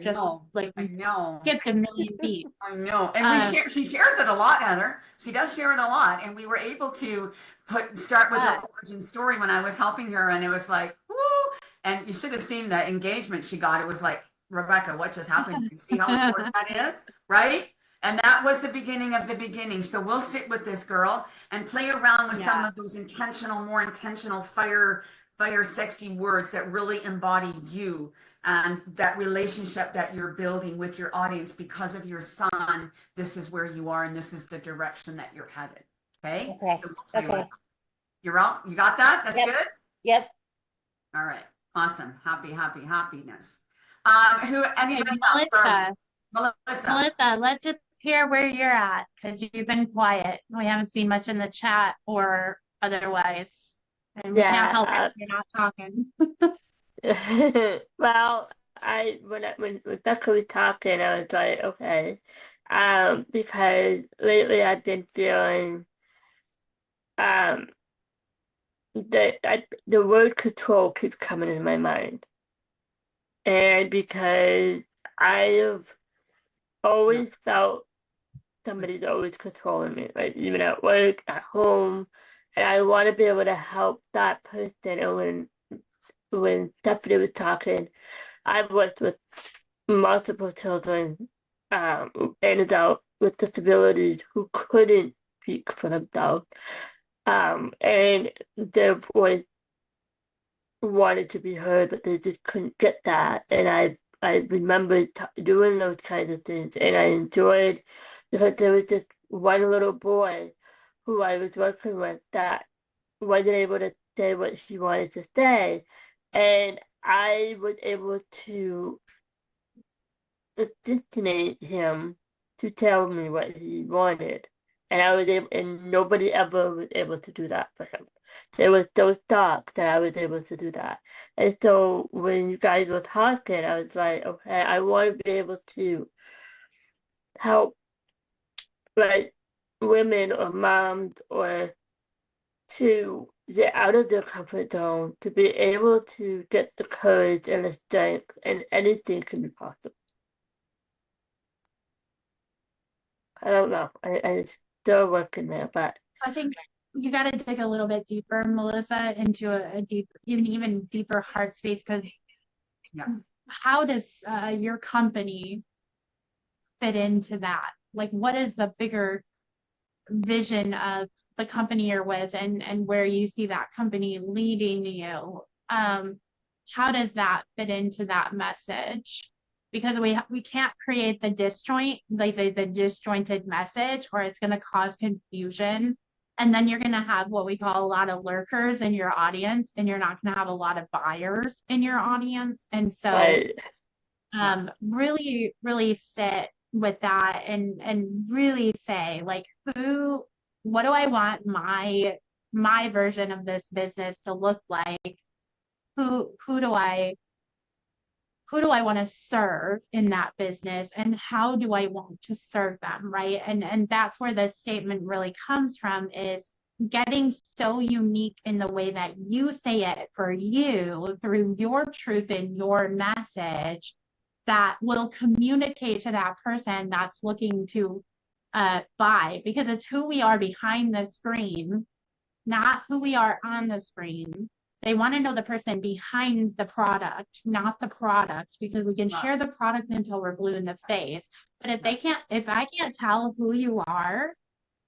just like skipped a million beats.
I know. And she shares it a lot, Heather. She does share it a lot. And we were able to start with her origin story when I was helping her, and it was like, woo! And you should have seen the engagement she got. It was like, Rebecca, what just happened? You see how important that is, right? And that was the beginning of the beginning. So we'll sit with this girl and play around with some of those more intentional fire sexy words that really embody you and that relationship that you're building with your audience because of your son. This is where you are, and this is the direction that you're headed. Okay. So we'll play with it. You're out. You got that? That's good?
Yep.
All right. Awesome. Happiness. Anybody
else?
Melissa,
let's just hear where you're at, because you've been quiet. We haven't seen much in the chat or otherwise. And we can't help it if you're not talking.
Well, when Rebecca was talking, I was like, okay. Because lately I've been feeling the word control keeps coming in my mind. And because I've always felt somebody's always controlling me, like even at work, at home, and I want to be able to help that person. And when Stephanie was talking, I've worked with multiple children and adults with disabilities who couldn't speak for themselves, and they've always wanted to be heard, but they just couldn't get that. And I remember doing those kinds of things, and I enjoyed, because there was this one little boy who I was working with that wasn't able to say what she wanted to say, and I was able to dictate him to tell me what he wanted, and I was able, and nobody ever was able to do that for him. There was so dark that I was able to do that. And so when you guys were talking, I was like, okay, I want to be able to help like women or moms, or to get out of their comfort zone, to be able to get the courage and the strength, and anything can be possible. I don't know. I still working there, but
I think you got to dig a little bit deeper, Melissa, into a deep, even deeper heart space, because how does your company fit into that? Like, what is the bigger vision of the company you're with, and where you see that company leading you? How does that fit into that message? Because we can't create the disjointed message, or it's going to cause confusion And then you're going to have what we call a lot of lurkers in your audience, and you're not going to have a lot of buyers in your audience. And so
Right.
really, really sit with that and really say, like, what do I want my version of this business to look like? Who do I want to serve in that business, and how do I want to serve them, right? And that's where this statement really comes from, is getting so unique in the way that you say it for you through your truth and your message that will communicate to that person that's looking to buy, because it's who we are behind the screen, not who we are on the screen. They want to know the person behind the product, not the product, because we can share the product until we're blue in the face. But if I can't tell who you are,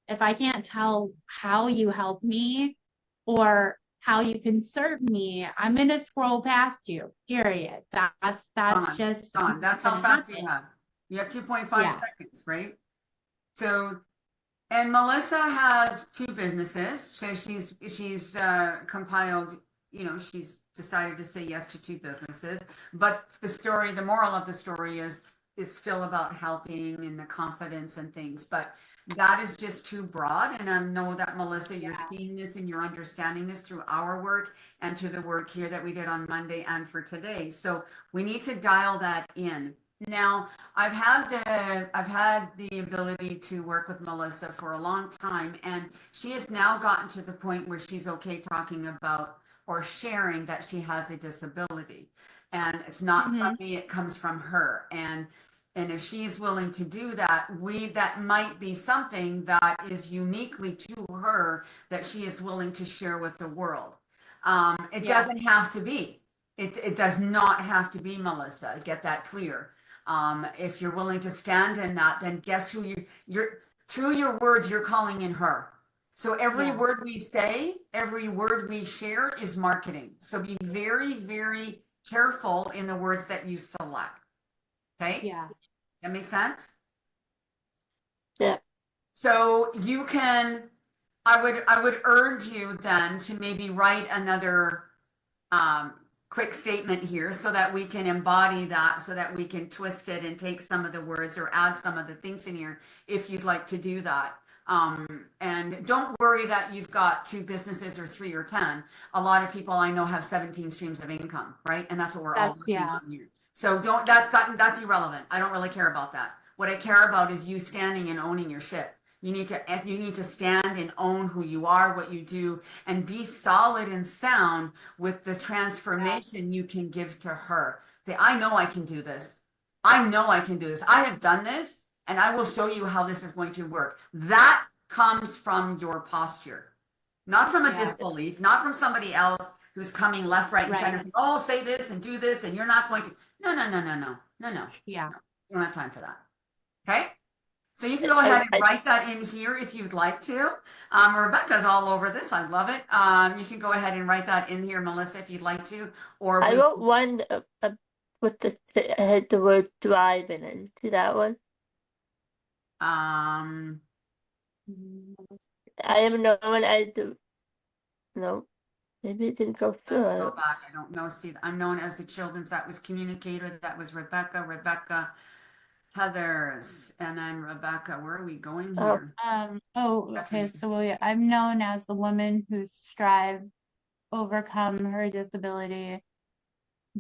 if I can't tell how you help me or how you can serve me, I'm going to scroll past you, period. That's just.
Dawn, that's how fast you have. You have 2.5 seconds, right? So, and Melissa has 2 businesses. So she's compiled, she's decided to say yes to 2 businesses. But the moral of the story is it's still about helping and the confidence and things. But that is just too broad. And I know that, Melissa, you're seeing this and you're understanding this through our work and through the work here that we did on Monday and for today. So we need to dial that in. Now, I've had the ability to work with Melissa for a long time, and she has now gotten to the point where she's okay talking about or sharing that she has a disability. And it's not from me, it comes from her. And if she's willing to do that, that might be something that is uniquely to her that she is willing to share with the world. It doesn't have to be. It does not have to be, Melissa. Get that clear. If you're willing to stand in that, then guess who you're through your words, you're calling in her. So every word we say, every word we share is marketing. So be very, very careful in the words that you select. Okay?
Yeah.
That makes sense?
Yeah.
So you can, I would urge you then to maybe write another quick statement here so that we can embody that, so that we can twist it and take some of the words or add some of the things in here if you'd like to do that. And don't worry that you've got 2 businesses or 3 or 10. A lot of people I know have 17 streams of income, right? And that's what we're all working on here. So that's irrelevant. I don't really care about that. What I care about is you standing and owning your shit. You need to stand and own who you are, what you do, and be solid and sound with the transformation you can give to her. Say, I know I can do this. I know I can do this. I have done this, and I will show you how this is going to work. That comes from your posture, not from a disbelief, not from somebody else who's coming left, right, and center, saying, oh, say this and do this, and you're not going to. No.
Yeah.
We don't have time for that. Okay? So you can go ahead and write that in here if you'd like to. Rebecca's all over this. I love it. You can go ahead and write that in here, Melissa, if you'd like to. Or
I wrote one with had the word drive in it. See that one? I am known as the. No, maybe it didn't go through.
Go back. I don't know. See, I'm known as the children's. That was communicated. That was Rebecca. Heather's, and then Rebecca. Where are we going here?
Okay. So I'm known as the woman who strive, overcome her disability,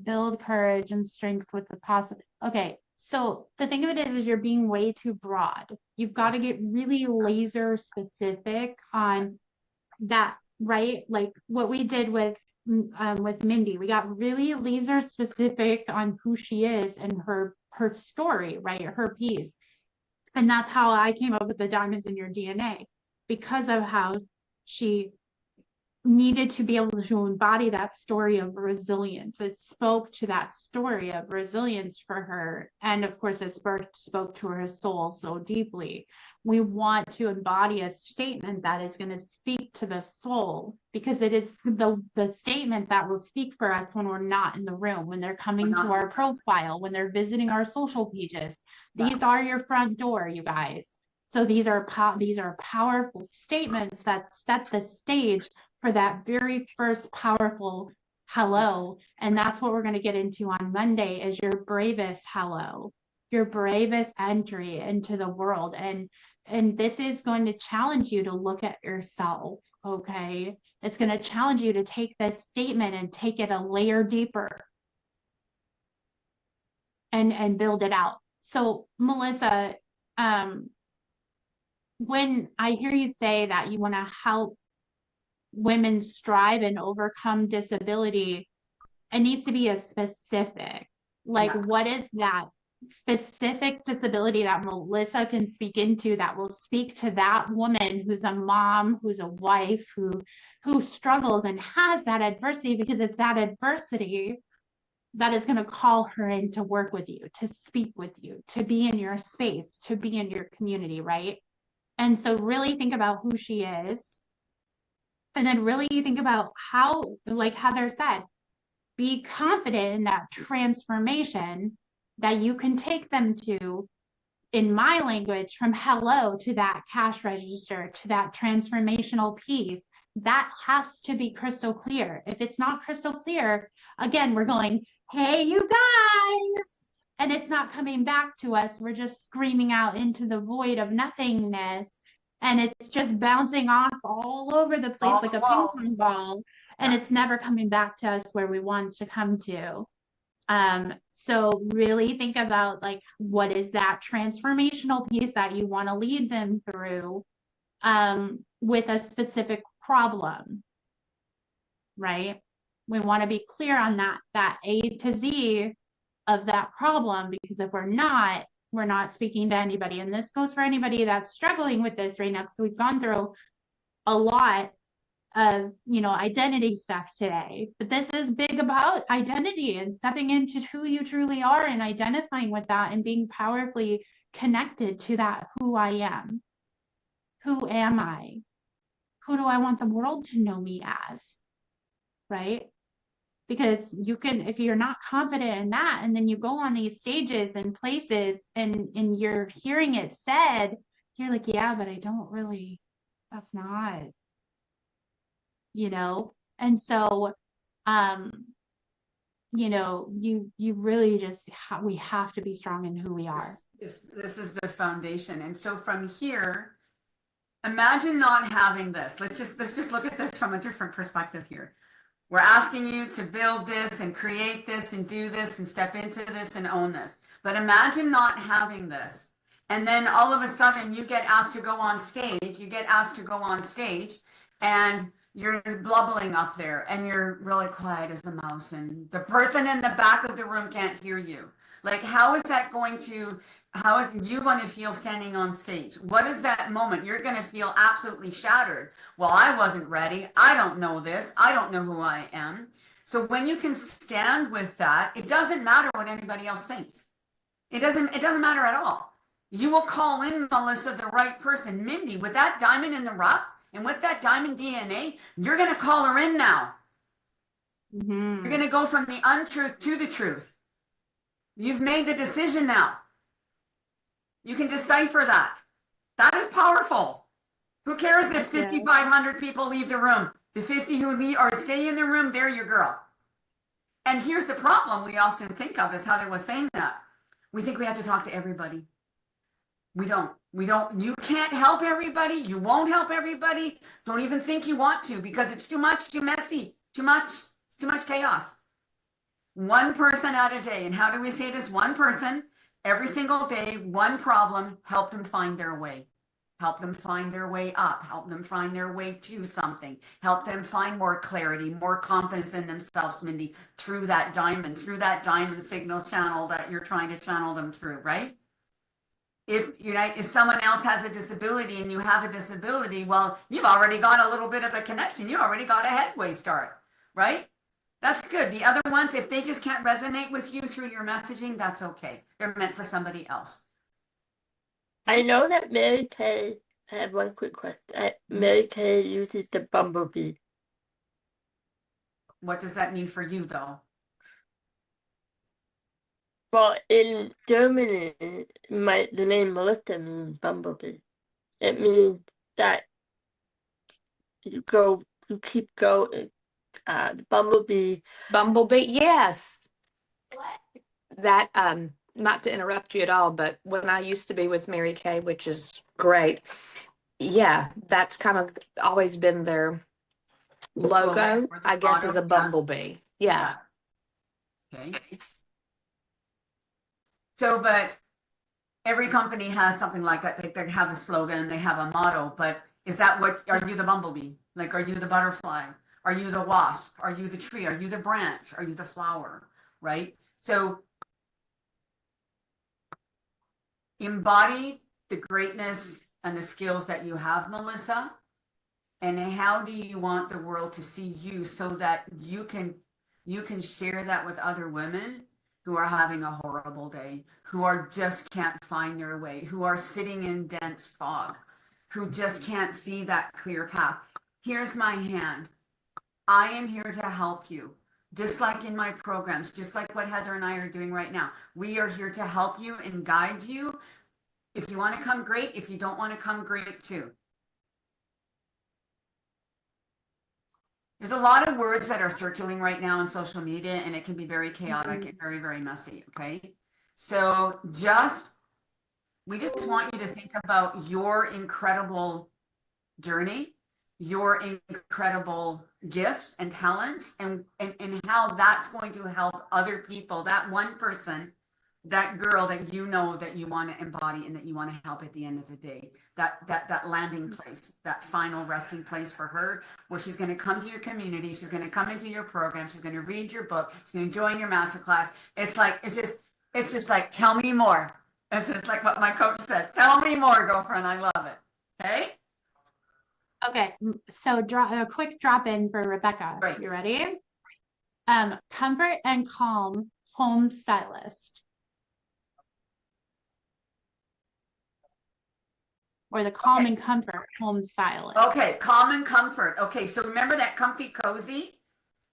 build courage and strength with the possible. Okay. So the thing of it is you're being way too broad. You've got to get really laser specific on that, right? Like what we did with Mindy, we got really laser specific on who she is and her story, right? Her piece. And that's how I came up with the diamonds in your DNA, because of how she needed to be able to embody that story of resilience. It spoke to that story of resilience for her. And of course, it spoke to her soul so deeply. We want to embody a statement that is going to speak to the soul, because it is the statement that will speak for us when we're not in the room, when they're coming to our profile, when they're visiting our social pages. These are your front door, you guys. So these are powerful statements that set the stage for that very first powerful hello. And that's what we're going to get into on Monday is your bravest hello, your bravest entry into the world. And this is going to challenge you to look at yourself. Okay. It's going to challenge you to take this statement and take it a layer deeper and build it out. So Melissa, when I hear you say that you want to help women strive and overcome disability, it needs to be a specific, like what is that specific disability that Melissa can speak into that will speak to that woman who's a mom, who's a wife, who struggles and has that adversity, because it's that adversity that is going to call her in to work with you, to speak with you, to be in your space, to be in your community, right? And so really think about who she is. And then really think about how, like Heather said, be confident in that transformation that you can take them to, in my language, from hello to that cash register, to that transformational piece. That has to be crystal clear. If it's not crystal clear, again, we're going, hey, you guys, and it's not coming back to us. We're just screaming out into the void of nothingness. And it's just bouncing off all over the place like a ping pong ball. And it's never coming back to us where we want to come to. So really think about, like, what is that transformational piece that you want to lead them through with a specific problem, right? We want to be clear on that A to Z of that problem, because if we're not speaking to anybody. And this goes for anybody that's struggling with this right now, because we've gone through a lot of, identity stuff today. But this is big about identity and stepping into who you truly are and identifying with that and being powerfully connected to that who I am. Who am I? Who do I want the world to know me as? Right? Because you can, if you're not confident in that, and then you go on these stages and places and you're hearing it said, you're like, yeah, but I don't really, that's not, and so, you really just, we have to be strong in who we are.
This is the foundation. And so from here, imagine not having this. Let's just look at this from a different perspective here. We're asking you to build this and create this and do this and step into this and own this. But imagine not having this. And then all of a sudden you get asked to go on stage, and you're blubbling up there and you're really quiet as a mouse, and the person in the back of the room can't hear you. Like, how is you going to feel standing on stage? What is that moment? You're going to feel absolutely shattered. Well, I wasn't ready. I don't know this. I don't know who I am. So when you can stand with that, it doesn't matter what anybody else thinks. It doesn't matter at all. You will call in, Melissa, the right person. Mindy, with that diamond in the rough and with that diamond DNA, you're going to call her in now. Mm-hmm. You're going to go from the untruth to the truth. You've made the decision now. You can decipher that. That is powerful. Who cares if 5,500 people leave the room? The 50 who leave or stay in the room, they're your girl. And here's the problem we often think of, as Heather was saying that. We think we have to talk to everybody. We don't. You can't help everybody. You won't help everybody. Don't even think you want to, because it's too much, too messy, it's too much chaos. One person at a day. And how do we say this? One person. Every single day, one problem, help them find their way. Help them find their way up. Help them find their way to something. Help them find more clarity, more confidence in themselves, Mindy, through that diamond signals channel that you're trying to channel them through, right? If someone else has a disability and you have a disability, well, you've already got a little bit of a connection. You already got a headway start, right? That's good. The other ones, if they just can't resonate with you through your messaging, that's okay. They're meant for somebody else.
I know that Mary Kay, I have one quick question. Mary Kay uses the bumblebee.
What does that mean for you, though?
Well, in Germany, the name Melissa means bumblebee. it means that you keep going. The bumblebee.
Bumblebee, yes. That, not to interrupt you at all, but when I used to be with Mary Kay, which is great, yeah, that's kind of always been their logo,
or the
I guess,
motto,
is a
yeah.
bumblebee. Yeah.
Okay. So, but every company has something like that. They have a slogan, they have a motto, but is that what, are you the bumblebee? Like, are you the butterfly? Are you the wasp? Are you the tree? Are you the branch? Are you the flower? Right? So embody the greatness and the skills that you have, Melissa. And how do you want the world to see you so that you can share that with other women who are having a horrible day, who are just can't find their way, who are sitting in dense fog, who just can't see that clear path. Here's my hand. I am here to help you. Just like in my programs, just like what Heather and I are doing right now. We are here to help you and guide you. If you want to come, great. If you don't want to come, great too. There's a lot of words that are circulating right now on social media, and it can be very chaotic and very, very messy, okay? So we just want you to think about your incredible journey, your incredible gifts and talents, and how that's going to help other people, that one person, that girl that you know that you want to embody and that you want to help at the end of the day, that landing place, that final resting place for her, where she's going to come to your community, she's going to come into your program, she's going to read your book, she's going to join your masterclass. It's just like, tell me more. It's just like what my coach says, tell me more, girlfriend. I love it. Okay.
Okay, so a quick drop in for Rebecca.
Right.
You ready? Comfort and calm home stylist. Or the calm and comfort home stylist.
Okay, calm and comfort. Okay, so remember that comfy cozy,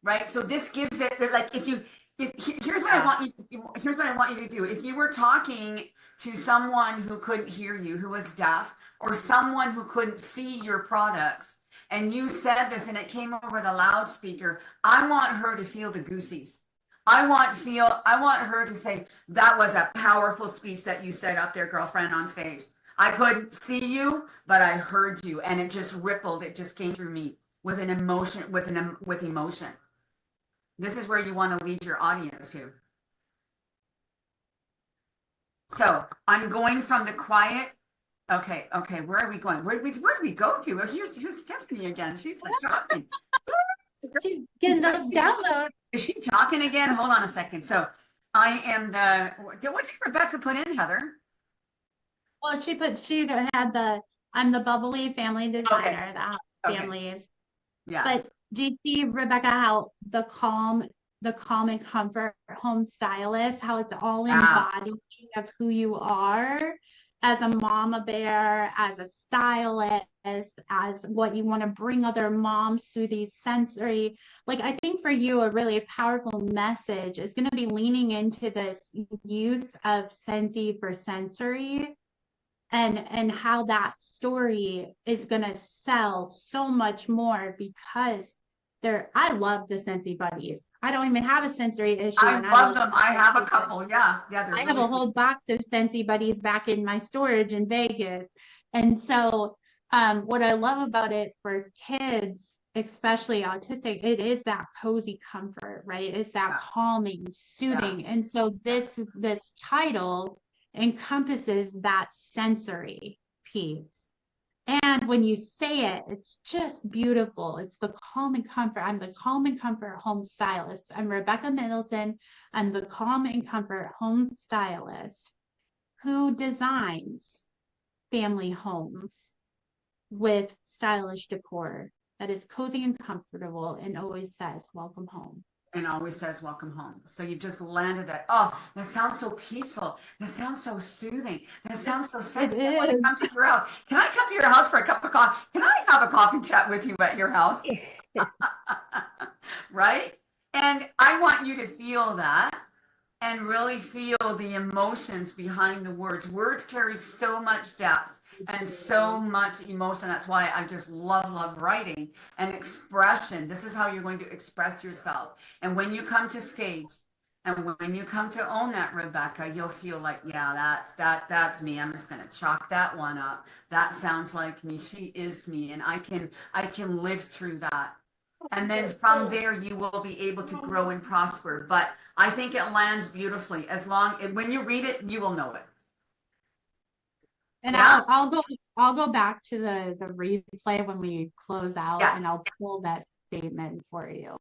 right? So this gives it, like, here's what I want you to do. If you were talking to someone who couldn't hear you, who was deaf, or someone who couldn't see your products, and you said this and it came over the loudspeaker, I want her to feel the goosies. I want her to say, that was a powerful speech that you said up there, girlfriend, on stage. I couldn't see you, but I heard you, and it just rippled. It just came through me with an emotion, with emotion. This is where you want to lead your audience to. So I'm going from the quiet. Okay. Where are we going? Where do we go to? Oh, here's Stephanie again. She's like talking.
She's getting those downloads.
Is she talking again? Hold on a second. So I am what did Rebecca put in, Heather?
Well, she had I'm the bubbly family designer, the house families.
Yeah.
But do you see, Rebecca, how the calm and comfort home stylist, how it's all embodying of who you are as a mama bear, as a stylist, as what you want to bring other moms through these sensory. Like, I think for you, a really powerful message is going to be leaning into this use of Scentsy for sensory. And how that story is going to sell so much more, because I love the Scentsy buddies. I don't even have a sensory issue.
I love them. I have a couple. Yeah.
I have a whole box of Scentsy buddies back in my storage in Vegas. And so what I love about it for kids, especially autistic, it is that cozy comfort, right? It's that calming, soothing. And so this title encompasses that sensory piece. And when you say it, it's just beautiful. It's the calm and comfort. I'm the calm and comfort home stylist. I'm Rebecca Middleton. I'm the calm and comfort home stylist who designs family homes with stylish decor that is cozy and comfortable and always says, welcome home.
And always says, welcome home. So you've just landed that. Oh, that sounds so peaceful. That sounds so soothing. That sounds so sexy. I want to come to your house. Can I come to your house for a cup of coffee? Can I have a coffee chat with you at your house? Right? And I want you to feel that and really feel the emotions behind the words. Words carry so much depth. and so much emotion. That's why I just love writing and expression. This is how you're going to express yourself. And when you come to stage and when you come to own that, Rebecca, you'll feel like, yeah, that's me. I'm just going to chalk that one up. That sounds like me. She is me. And I can live through that. And then from there, you will be able to grow and prosper. But I think it lands beautifully. When you read it, you will know it.
And
Yeah.
I'll go back to the replay when we close out,
Yeah.
and I'll pull that statement for you.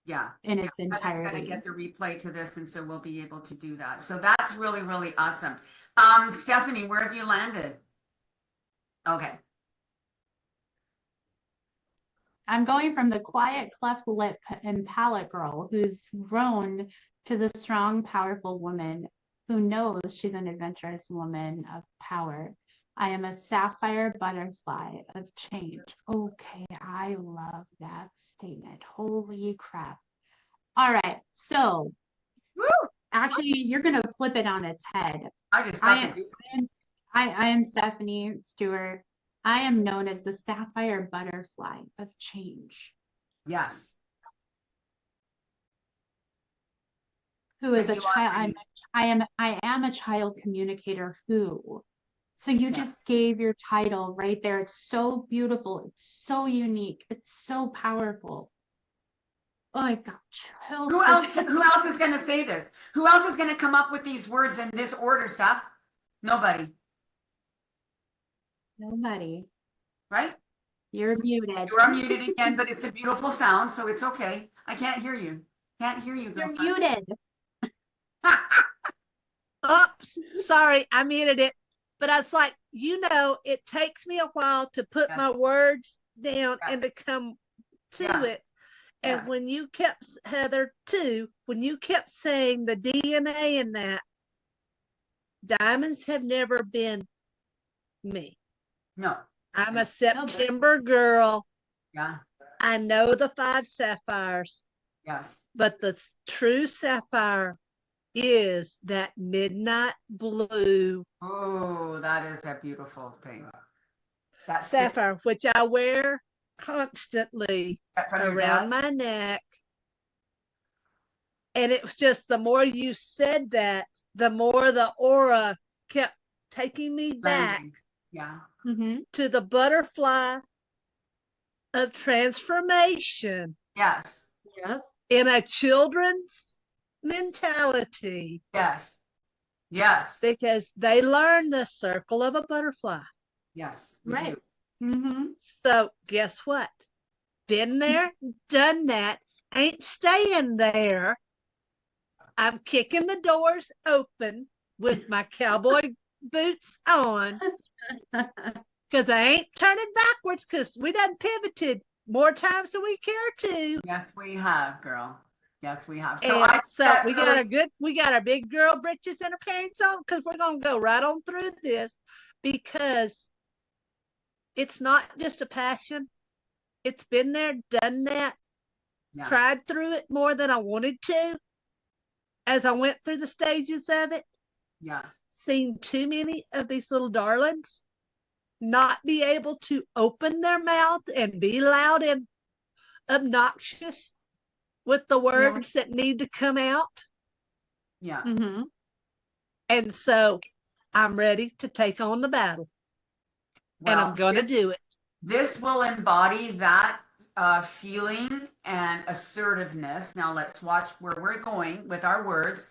Yeah.
In its
I'm
entirety.
going to get the replay to this, and so we'll be able to do that. So that's really, really awesome. Stephanie, where have you landed? Okay.
I'm going from the quiet cleft lip and palate girl who's grown to the strong, powerful woman who knows she's an adventurous woman of power. I am a sapphire butterfly of change. Okay, I love that statement. Holy crap. All right, so
Woo!
actually, you're going to flip it on its head.
I just got the goosebumps.
I am Stephanie Stewart. I am known as the sapphire butterfly of change.
Yes.
Who is a
Because you are
child?
ready.
I am a child communicator who. So you just gave your title right there. It's so beautiful. It's so unique. It's so powerful. Oh, I got chills.
Who else is going to say this? Who else is going to come up with these words in this order, Steph? Nobody.
Nobody.
Right?
You're muted.
You are muted again, but it's a beautiful sound, so it's okay. I can't hear you. Can't hear you.
You're muted.
Oops, sorry, I muted it. But I was like, it takes me a while to put my words down and to come to it. And when you kept, Heather, too, when you kept saying the DNA in that, diamonds have never been me.
No.
I'm a September girl.
Yeah.
I know the 5 sapphires.
Yes.
But the true sapphire is that midnight blue.
Oh, that is a beautiful thing. That
sapphire, which I wear constantly around my neck. And it was just the more you said that, the more the aura kept taking me back to the butterfly of transformation.
Yes.
Yep.
In a children's mentality.
Yes. Yes.
Because they learn the circle of a butterfly.
Yes.
Right. Mm-hmm.
So guess what? Been there, done that, ain't staying there. I'm kicking the doors open with my cowboy boots on because I ain't turning backwards because we done pivoted more times than we care to.
Yes, we have, girl. Yes, we have.
So we got our big girl britches and our pants on because we're gonna go right on through this because it's not just a passion. It's been there, done that, cried through it more than I wanted to as I went through the stages of it.
Yeah.
Seen too many of these little darlings not be able to open their mouth and be loud and obnoxious with the words that need to come out.
Yeah.
Mm-hmm.
And so I'm ready to take on the battle. Well, and I'm going to do it.
This will embody that feeling and assertiveness. Now let's watch where we're going with our words.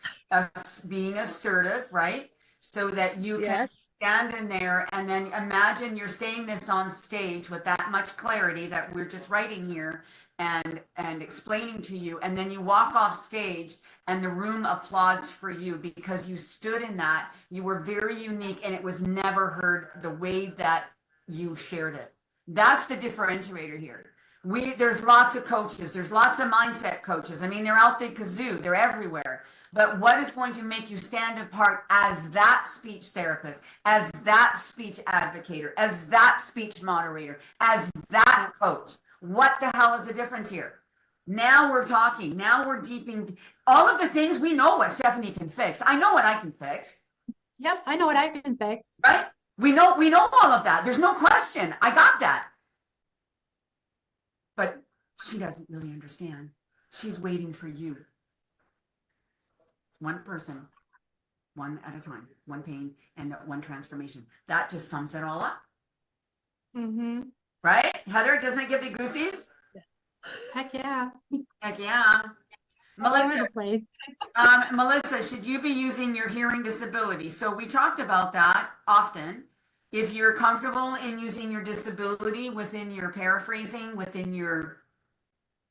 Being assertive, right? So that you can stand in there and then imagine you're saying this on stage with that much clarity that we're just writing here and explaining to you. And then you walk off stage and the room applauds for you because you stood in that. You were very unique and it was never heard the way that you shared it. That's the differentiator here. There's lots of coaches. There's lots of mindset coaches. I mean, they're out the kazoo. They're everywhere. But what is going to make you stand apart as that speech therapist, as that speech advocator, as that speech moderator, as that coach? What the hell is the difference here? Now we're talking. Now we're deeping all of the things we know what Stephanie can fix. I know what I can fix.
Yep, I know what I can fix.
Right? We know all of that. There's no question. I got that. But she doesn't really understand. She's waiting for you. One person, one at a time, one pain and one transformation. That just sums it all up.
Mm-hmm.
Right? Heather, doesn't it give the goosies?
Heck yeah.
Heck yeah.
All over
Melissa,
the place.
Melissa, should you be using your hearing disability? So we talked about that often. If you're comfortable in using your disability within your paraphrasing, within your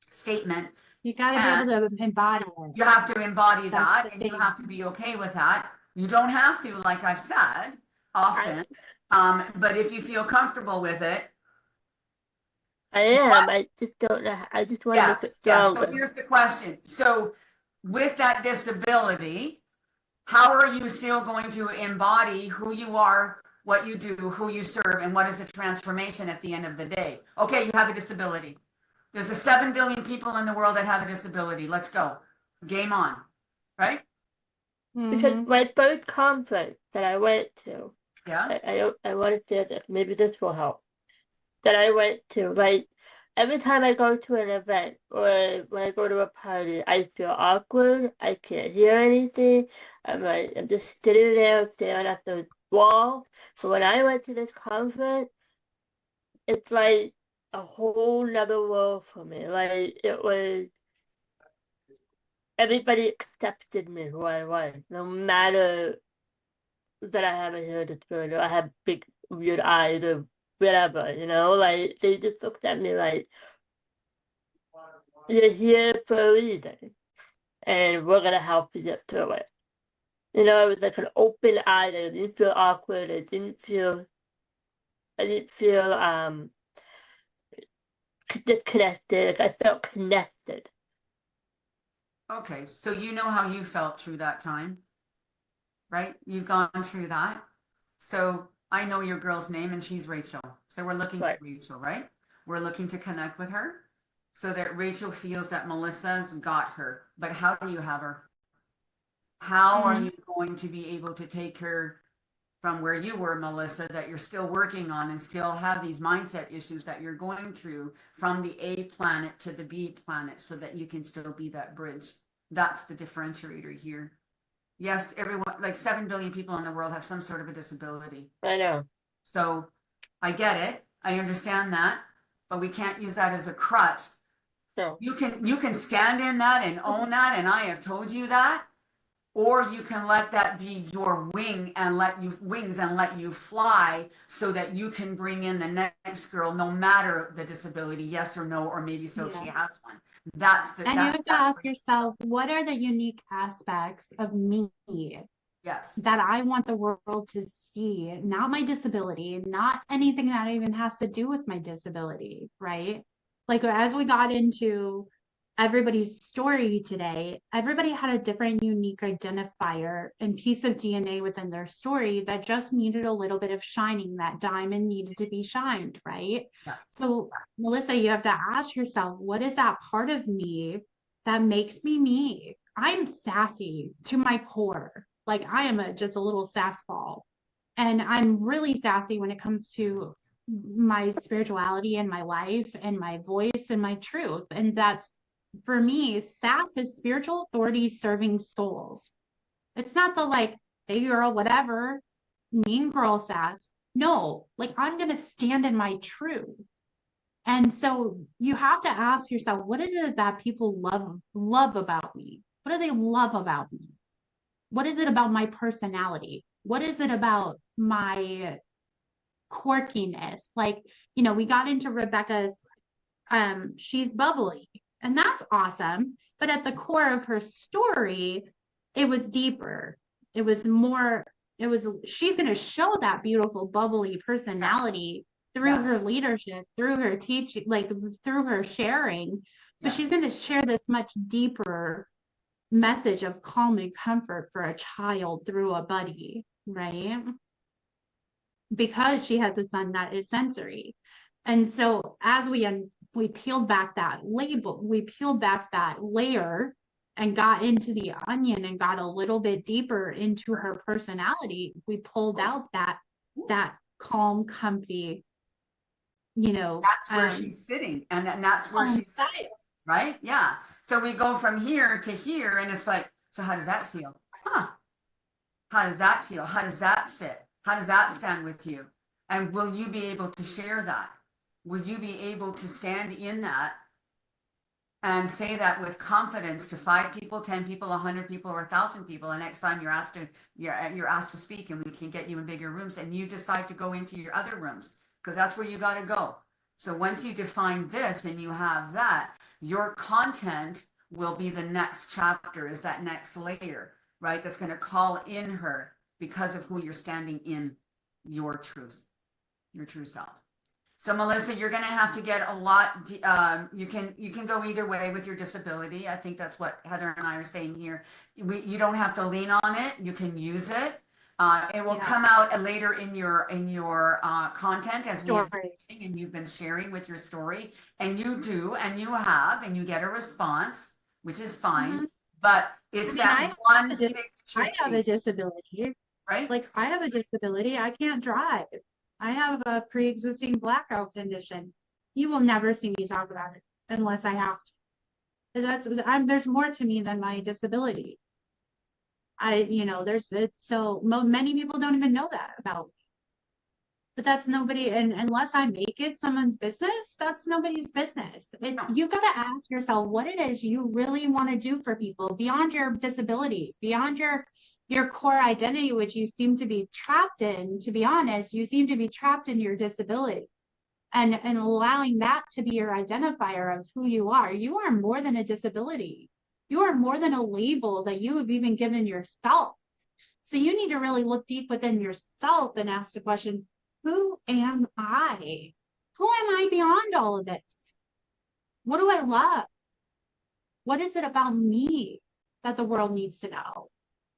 statement,
You got to be able to embody it.
you have to embody
That's
that
the
and you
thing.
have to be okay with that. You don't have to, like I've said often, but if you feel comfortable with it.
I am. I just don't know. I just want to make it
Yes.
stronger.
So here's the question. So with that disability, how are you still going to embody who you are, what you do, who you serve, and what is the transformation at the end of the day? Okay, you have a disability. There's 7 billion people in the world that have a disability. Let's go. Game on. Right?
Because my third conference that I went to,
Yeah.
I want to say this, maybe this will help. That I went to, like, every time I go to an event or when I go to a party, I feel awkward. I can't hear anything. I'm just sitting there staring at the wall. So when I went to this conference, it's like a whole nother world for me. Like, it was, everybody accepted me who I was, no matter that I have a hearing disability or I have big weird eyes or whatever, like they just looked at me like, you're here for a reason and we're gonna help you get through it. It was like an open eye. I didn't feel awkward. I didn't feel disconnected. Like, I felt connected.
Okay, so you know how you felt through that time, right? You've gone through that. So I know your girl's name and she's Rachel. So we're looking for Rachel, right? We're looking to connect with her so that Rachel feels that Melissa's got her. But how do you have her? How are you going to be able to take her from where you were, Melissa, that you're still working on and still have these mindset issues that you're going through from the A planet to the B planet so that you can still be that bridge? That's the differentiator here. Yes, everyone, like 7 billion people in the world have some sort of a disability.
I know.
So I get it. I understand that, but we can't use that as a crutch.
No.
You can stand in that and own that, and I have told you that. Or you can let that be your wings and let you fly so that you can bring in the next girl, no matter the disability, yes or no, or maybe so if she has one.
And you have to ask yourself, what are the unique aspects of me that I want the world to see? Not my disability, not anything that even has to do with my disability, right? Like, as we got into everybody's story today, everybody had a different unique identifier and piece of DNA within their story that just needed a little bit of shining. That diamond needed to be shined, right?
Yeah.
So Melissa, you have to ask yourself, what is that part of me that makes me me? I'm sassy to my core. Like, I am just a little sass ball. And I'm really sassy when it comes to my spirituality and my life and my voice and my truth. And that's, for me, sass is spiritual authority serving souls. It's not the like, hey girl, whatever, mean girl sass. No, like, I'm going to stand in my truth. And so you have to ask yourself, what is it that people love about me? What do they love about me? What is it about my personality? What is it about my quirkiness? Like, we got into Rebecca's, she's bubbly. And that's awesome. But at the core of her story, it was deeper. It was more, she's going to show that beautiful, bubbly personality through her leadership, through her teaching, like through her sharing. But she's going to share this much deeper message of calm and comfort for a child through a buddy, right? Because she has a son that is sensory. And so as we peeled back that label, we peeled back that layer and got into the onion and got a little bit deeper into her personality, we pulled out that that calm, comfy, you know,
That's where she's sitting, and that's where she's sitting, right? Yeah. So we go from here to here, and it's like, so how does that feel? Huh? How does that feel? How does that sit? How does that stand with you? And will you be able to share that? Will you be able to stand in that and say that with confidence to 5 people, 10 people, 100 people, or 1,000 people? And next time you're asked to speak, and we can get you in bigger rooms, and you decide to go into your other rooms, because that's where you got to go. So once you define this and you have that, your content will be the next chapter, is that next layer, right? That's going to call in her because of who you're standing in, your truth, your true self. So Melissa, you're going to have to get a lot. You can go either way with your disability. I think that's what Heather and I are saying here. You don't have to lean on it. You can use it. It will come out later in your content as and you've been sharing with your story, and you do, and you have, and you get a response, which is fine. But it's I
have a disability,
right?
Like, I have a disability. I can't drive. I have a pre-existing blackout condition. You will never see me talk about it unless I have to. There's more to me than my disability. So many people don't even know that about me. But that's nobody, and unless I make it someone's business, that's nobody's business. You've got to ask yourself what it is you really want to do for people beyond your disability, beyond your core identity, which you seem to be trapped in. To be honest, you seem to be trapped in your disability, and allowing that to be your identifier of who you are. You are more than a disability. You are more than a label that you have even given yourself. So you need to really look deep within yourself and ask the question, who am I? Who am I beyond all of this? What do I love? What is it about me that the world needs to know?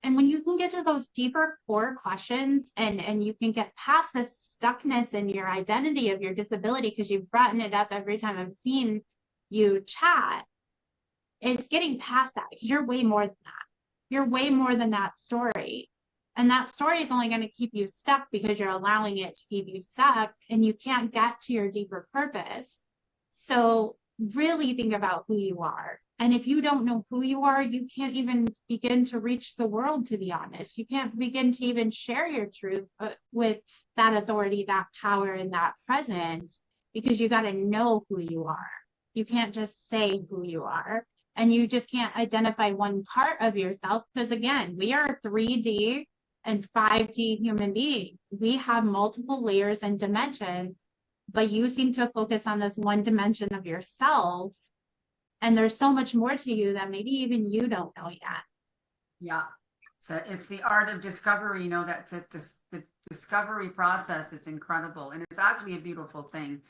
And when you can get to those deeper core questions, and you can get past this stuckness in your identity of your disability, because you've brought it up every time I've seen you chat, it's getting past that, because you're way more than that. You're way more than that story. And that story is only going to keep you stuck because you're allowing it to keep you stuck, and you can't get to your deeper purpose. So really think about who you are. And if you don't know who you are, you can't even begin to reach the world, to be honest. You can't begin to even share your truth with that authority, that power, and that presence, because you got to know who you are. You can't just say who you are. And you just can't identify one part of yourself, because again, we are 3D and 5D human beings. We have multiple layers and dimensions, but you seem to focus on this one dimension of yourself. And there's so much more to you that maybe even you don't know yet.
Yeah. So it's the art of discovery, that's the discovery process. It's incredible. And it's actually a beautiful thing.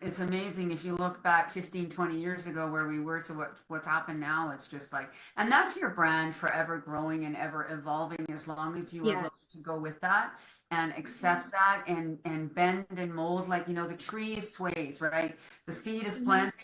It's amazing if you look back 15, 20 years ago where we were to what's happened now. It's just like, and that's your brand, forever growing and ever evolving, as long as you are willing to go with that and accept that and bend and mold, like, the tree sways, right? The seed is planted.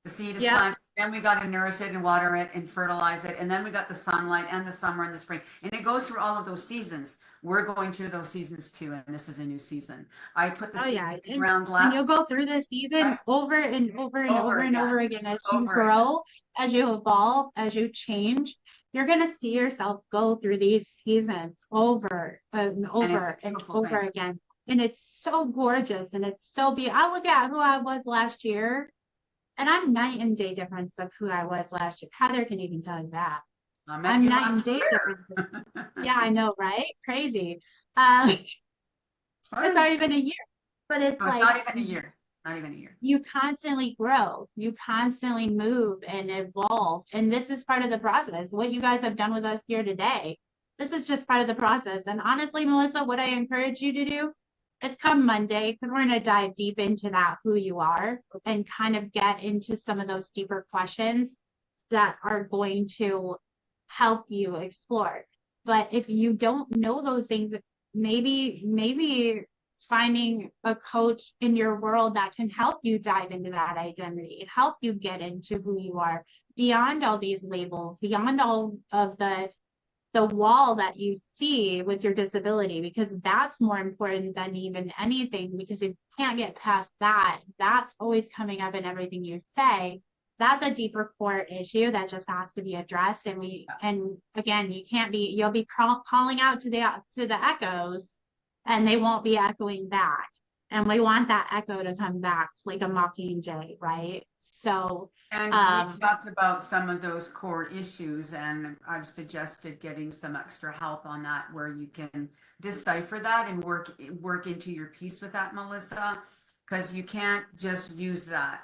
The seed is planted, then we got to nourish it and water it and fertilize it. And then we got the sunlight and the summer and the spring. And it goes through all of those seasons. We're going through those seasons too. And this is a new season. I put the seed in the ground last.
And you'll go through this season over and over and over and over again as you grow, as you evolve, as you change. You're going to see yourself go through these seasons over and over and over again. And it's so gorgeous. And it's so beautiful. I look at who I was last year, and I'm night and day difference of who I was last year. Heather can even tell you that. I'm night and day difference. Yeah, I know, right? Crazy. It's already been a year, but it's
not even a year. Not even a year.
You constantly grow. You constantly move and evolve. And this is part of the process. What you guys have done with us here today, this is just part of the process. And honestly, Melissa, what I encourage you to do, it's come Monday, because we're going to dive deep into that, who you are, and kind of get into some of those deeper questions that are going to help you explore. But if you don't know those things, maybe finding a coach in your world that can help you dive into that identity, help you get into who you are beyond all these labels, beyond all of the the wall that you see with your disability, because that's more important than even anything, because if you can't get past that, that's always coming up in everything you say. That's a deeper core issue that just has to be addressed. And again, you'll be calling out to the echoes, and they won't be echoing back. And we want that echo to come back like a mockingjay, right? So,
and we talked about some of those core issues, and I've suggested getting some extra help on that, where you can decipher that and work into your piece with that, Melissa, because you can't just use that.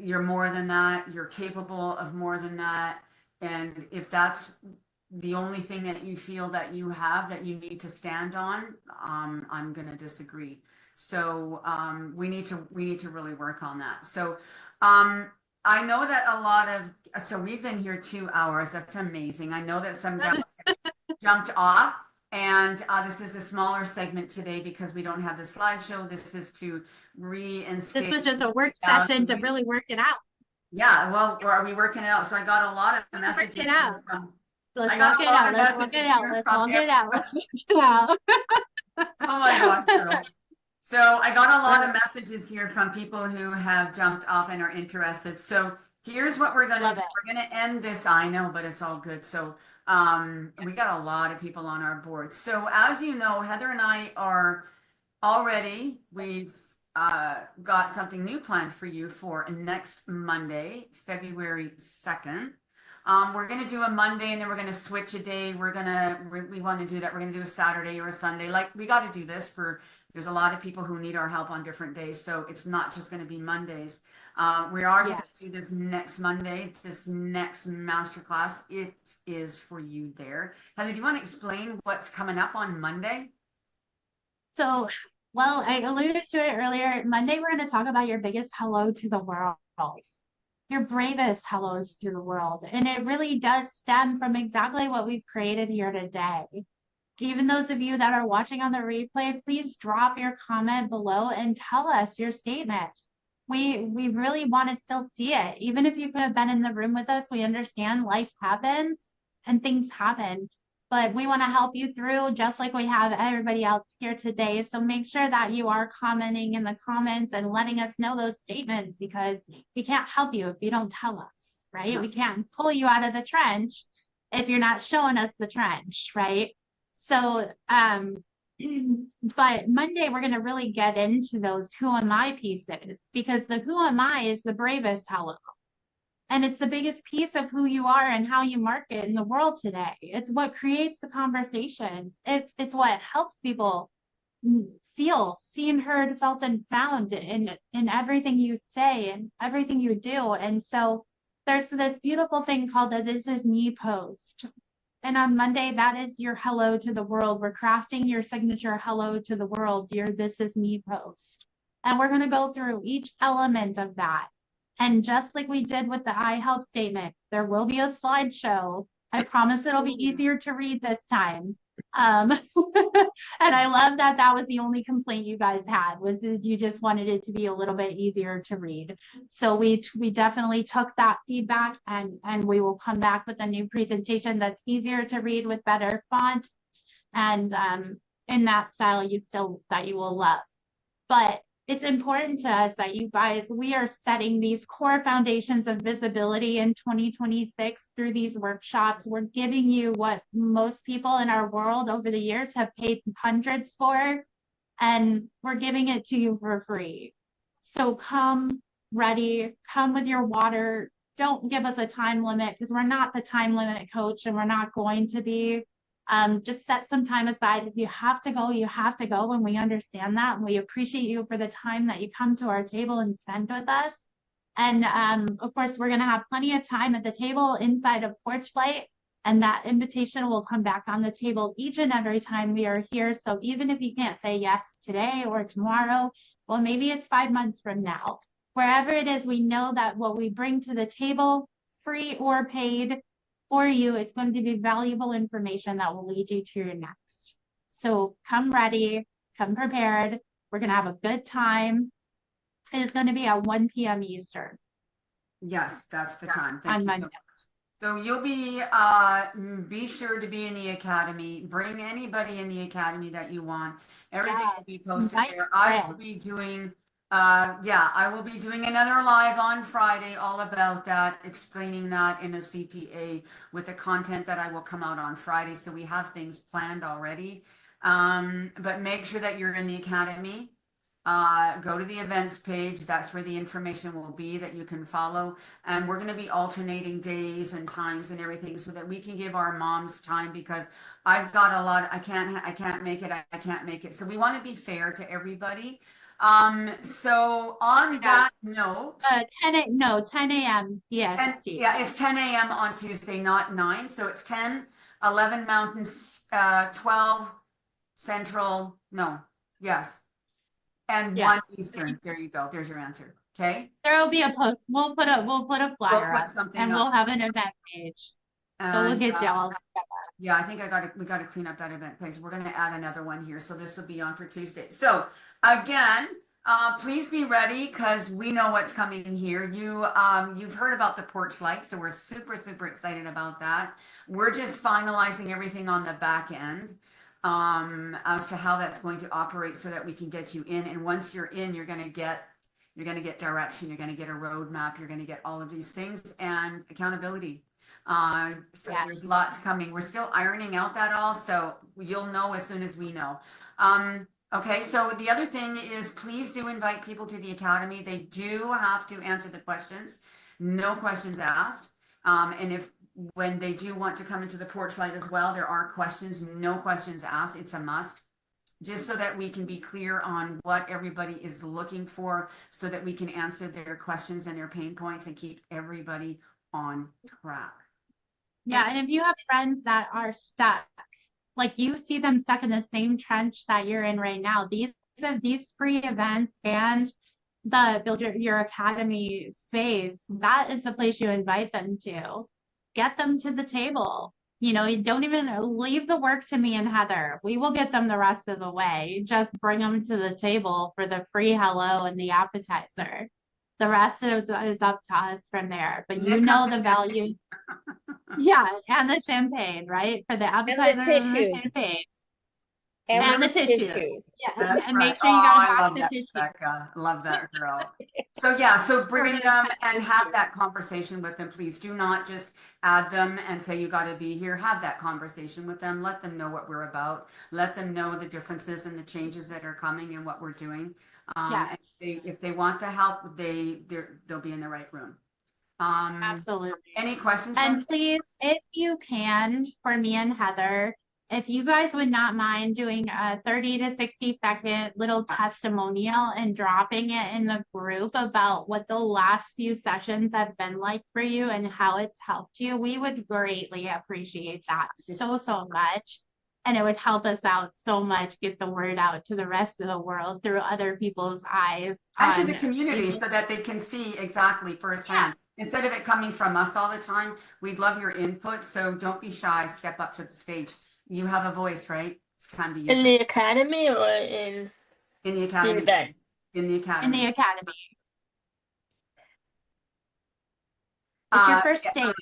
You're more than that. You're capable of more than that. And if that's the only thing that you feel that you have that you need to stand on, I'm going to disagree. So we need to really work on that. So I know that so we've been here 2 hours. That's amazing. I know that some guys jumped off, and this is a smaller segment today because we don't have the slideshow. This is to reinstate.
This was just a work session to really work it out.
Yeah, well, are we working it out? So I got a lot of messages here from.
Let's work it out. Let's work it out. Let's work it out. Let's work it out.
Oh my gosh, girl. So I got a lot of messages here from people who have jumped off and are interested. So here's what we're gonna do. We're gonna end this. I know, but it's all good. So we got a lot of people on our board. So as you know, Heather and I are we've got something new planned for you for next Monday, February 2nd. We're going to do a Monday, and then we're going to switch a day. We want to do that. We're going to do a Saturday or a Sunday. Like, we got to do this there's a lot of people who need our help on different days. So it's not just going to be Mondays. We are going to do this next Monday, this next masterclass. It is for you there. Heather, do you want to explain what's coming up on Monday?
So, well, I alluded to it earlier. Monday, we're going to talk about your biggest hello to the world, your bravest hellos to the world. And it really does stem from exactly what we've created here today. Even those of you that are watching on the replay, please drop your comment below and tell us your statement. We really want to still see it. Even if you could have been in the room with us, we understand life happens and things happen. But we want to help you through just like we have everybody else here today. So make sure that you are commenting in the comments and letting us know those statements, because we can't help you if you don't tell us, right? We can't pull you out of the trench if you're not showing us the trench, right? So, but Monday, we're going to really get into those who am I pieces, because the who am I is the bravest hello. And it's the biggest piece of who you are and how you market in the world today. It's what creates the conversations. It's what helps people feel seen, heard, felt, and found in everything you say and everything you do. And so there's this beautiful thing called the This Is Me post. And on Monday, that is your hello to the world. We're crafting your signature hello to the world, your This Is Me post. And we're going to go through each element of that. And just like we did with the I help statement, there will be a slideshow. I promise it'll be easier to read this time. And I love that that was the only complaint you guys had, was you just wanted it to be a little bit easier to read. So we definitely took that feedback, and we will come back with a new presentation that's easier to read with better font and in that style that you will love. But it's important to us that you guys, we are setting these core foundations of visibility in 2026 through these workshops. We're giving you what most people in our world over the years have paid hundreds for, and we're giving it to you for free. So come ready, come with your water. Don't give us a time limit, because we're not the time limit coach, and we're not going to be. Just set some time aside. If you have to go, you have to go, and we understand that, and we appreciate you for the time that you come to our table and spend with us. And of course, we're going to have plenty of time at the table inside of Porch Light, and that invitation will come back on the table each and every time we are here. So even if you can't say yes today or tomorrow, well, maybe it's 5 months from now, wherever it is, we know that what we bring to the table, free or paid, for you, it's going to be valuable information that will lead you to your next. So come ready, come prepared. We're going to have a good time. It is going to be at 1 p.m. Eastern.
Yes, that's the time. Thank you
Monday.
so much. So you'll be sure to be in the academy. Bring anybody in the academy that you want. Everything will be posted
Invite
there. I will
friends.
be doing, I will be doing another live on Friday all about that, explaining that in a CTA with the content that I will come out on Friday. So we have things planned already. But make sure that you're in the academy. Go to the events page. That's where the information will be that you can follow. And we're going to be alternating days and times and everything so that we can give our moms time, because I've got a lot. I can't make it. I can't make it. So we want to be fair to everybody. So on that note,
10 a.m.
10,
EST.
yeah, it's 10 a.m. on Tuesday, not 9. So it's 10, 11 Mountain, 12 Central. No, yes. And
Yeah.
1 Eastern. There you go. There's your answer. Okay.
There will be a post. We'll put a flyer
put
up,
something
and
up.
we'll have an event page. So we'll
And,
get you all.
yeah, I think we got to clean up that event page. We're going to add another one here. So this will be on for Tuesday. So again, please be ready, because we know what's coming here. You've heard about the porch light. So we're super, super excited about that. We're just finalizing everything on the back end, as to how that's going to operate so that we can get you in. And once you're in, you're going to get direction. You're going to get a roadmap. You're going to get all of these things and accountability. So there's lots coming. We're still ironing out that all. So you'll know as soon as we know. Okay. So the other thing is, please do invite people to the academy. They do have to answer the questions, no questions asked. And when they do want to come into the porch light as well, there are questions, no questions asked. It's a must, just so that we can be clear on what everybody is looking for, so that we can answer their questions and their pain points and keep everybody on track.
Yeah, and if you have friends that are stuck, like you see them stuck in the same trench that you're in right now, these free events and the Build Your Academy space, that is the place you invite them to. Get them to the table. You know, you don't even leave the work to me and Heather. We will get them the rest of the way. Just bring them to the table for the free hello and the appetizer. The rest is up to us from there. But you know the value. Yeah, and the champagne, right? For the appetizer and the champagne. And the tissues. Yeah,
That's
and
right.
make sure you got a
I
box
love
of
that,
tissue.
Rebecca. Love that girl. So yeah, so bring them and have that conversation with them. Please do not just add them and say you got to be here. Have that conversation with them. Let them know what we're about. Let them know the differences and the changes that are coming and what we're doing.
Yes.
And if they want the help, they'll be in the right room.
Absolutely.
Any questions?
And please, if you can, for me and Heather, if you guys would not mind doing a 30 to 60-second little testimonial and dropping it in the group about what the last few sessions have been like for you and how it's helped you, we would greatly appreciate that so much. And it would help us out so much, get the word out to the rest of the world through other people's eyes.
And to the community, so that they can see exactly firsthand. Yeah. Instead of it coming from us all the time, we'd love your input. So don't be shy. Step up to the stage. You have a voice, right? It's time to use it.
In the academy or in
the academy?
The event?
In the academy.
In the academy. It's your first stage.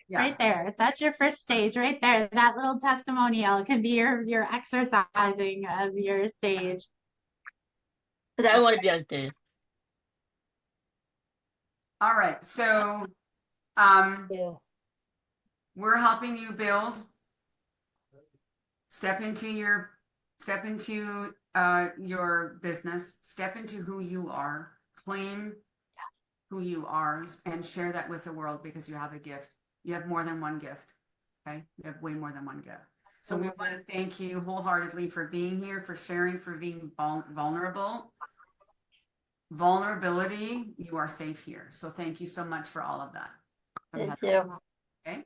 Yeah. Right there. That's your first stage right there. That little testimonial can be your exercising of your stage.
But I want to be on stage.
All right. So we're helping you build. Step into your business. Step into who you are. Claim who you are and share that with the world, because you have a gift. You have more than one gift. Okay, you have way more than one gift. So we want to thank you wholeheartedly for being here, for sharing, for being vulnerable. Vulnerability, you are safe here. So thank you so much for all of that.
Thank you.
Okay.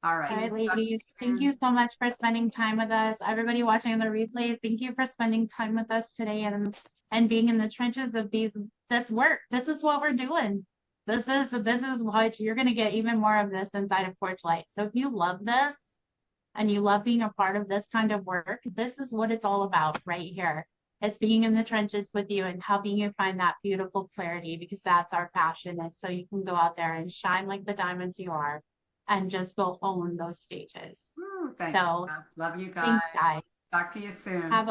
All right.
All right, ladies. Thank you so much for spending time with us. Everybody watching on the replay, thank you for spending time with us today and being in the trenches of this work. This is what we're doing. This is what you're going to get, even more of this inside of Porch Light. So if you love this and you love being a part of this kind of work, this is what it's all about right here. It's being in the trenches with you and helping you find that beautiful clarity, because that's our passion, is so you can go out there and shine like the diamonds you are and just go own those stages.
Ooh, thanks.
So
Love you guys.
thanks, guys.
Talk to you soon.
Have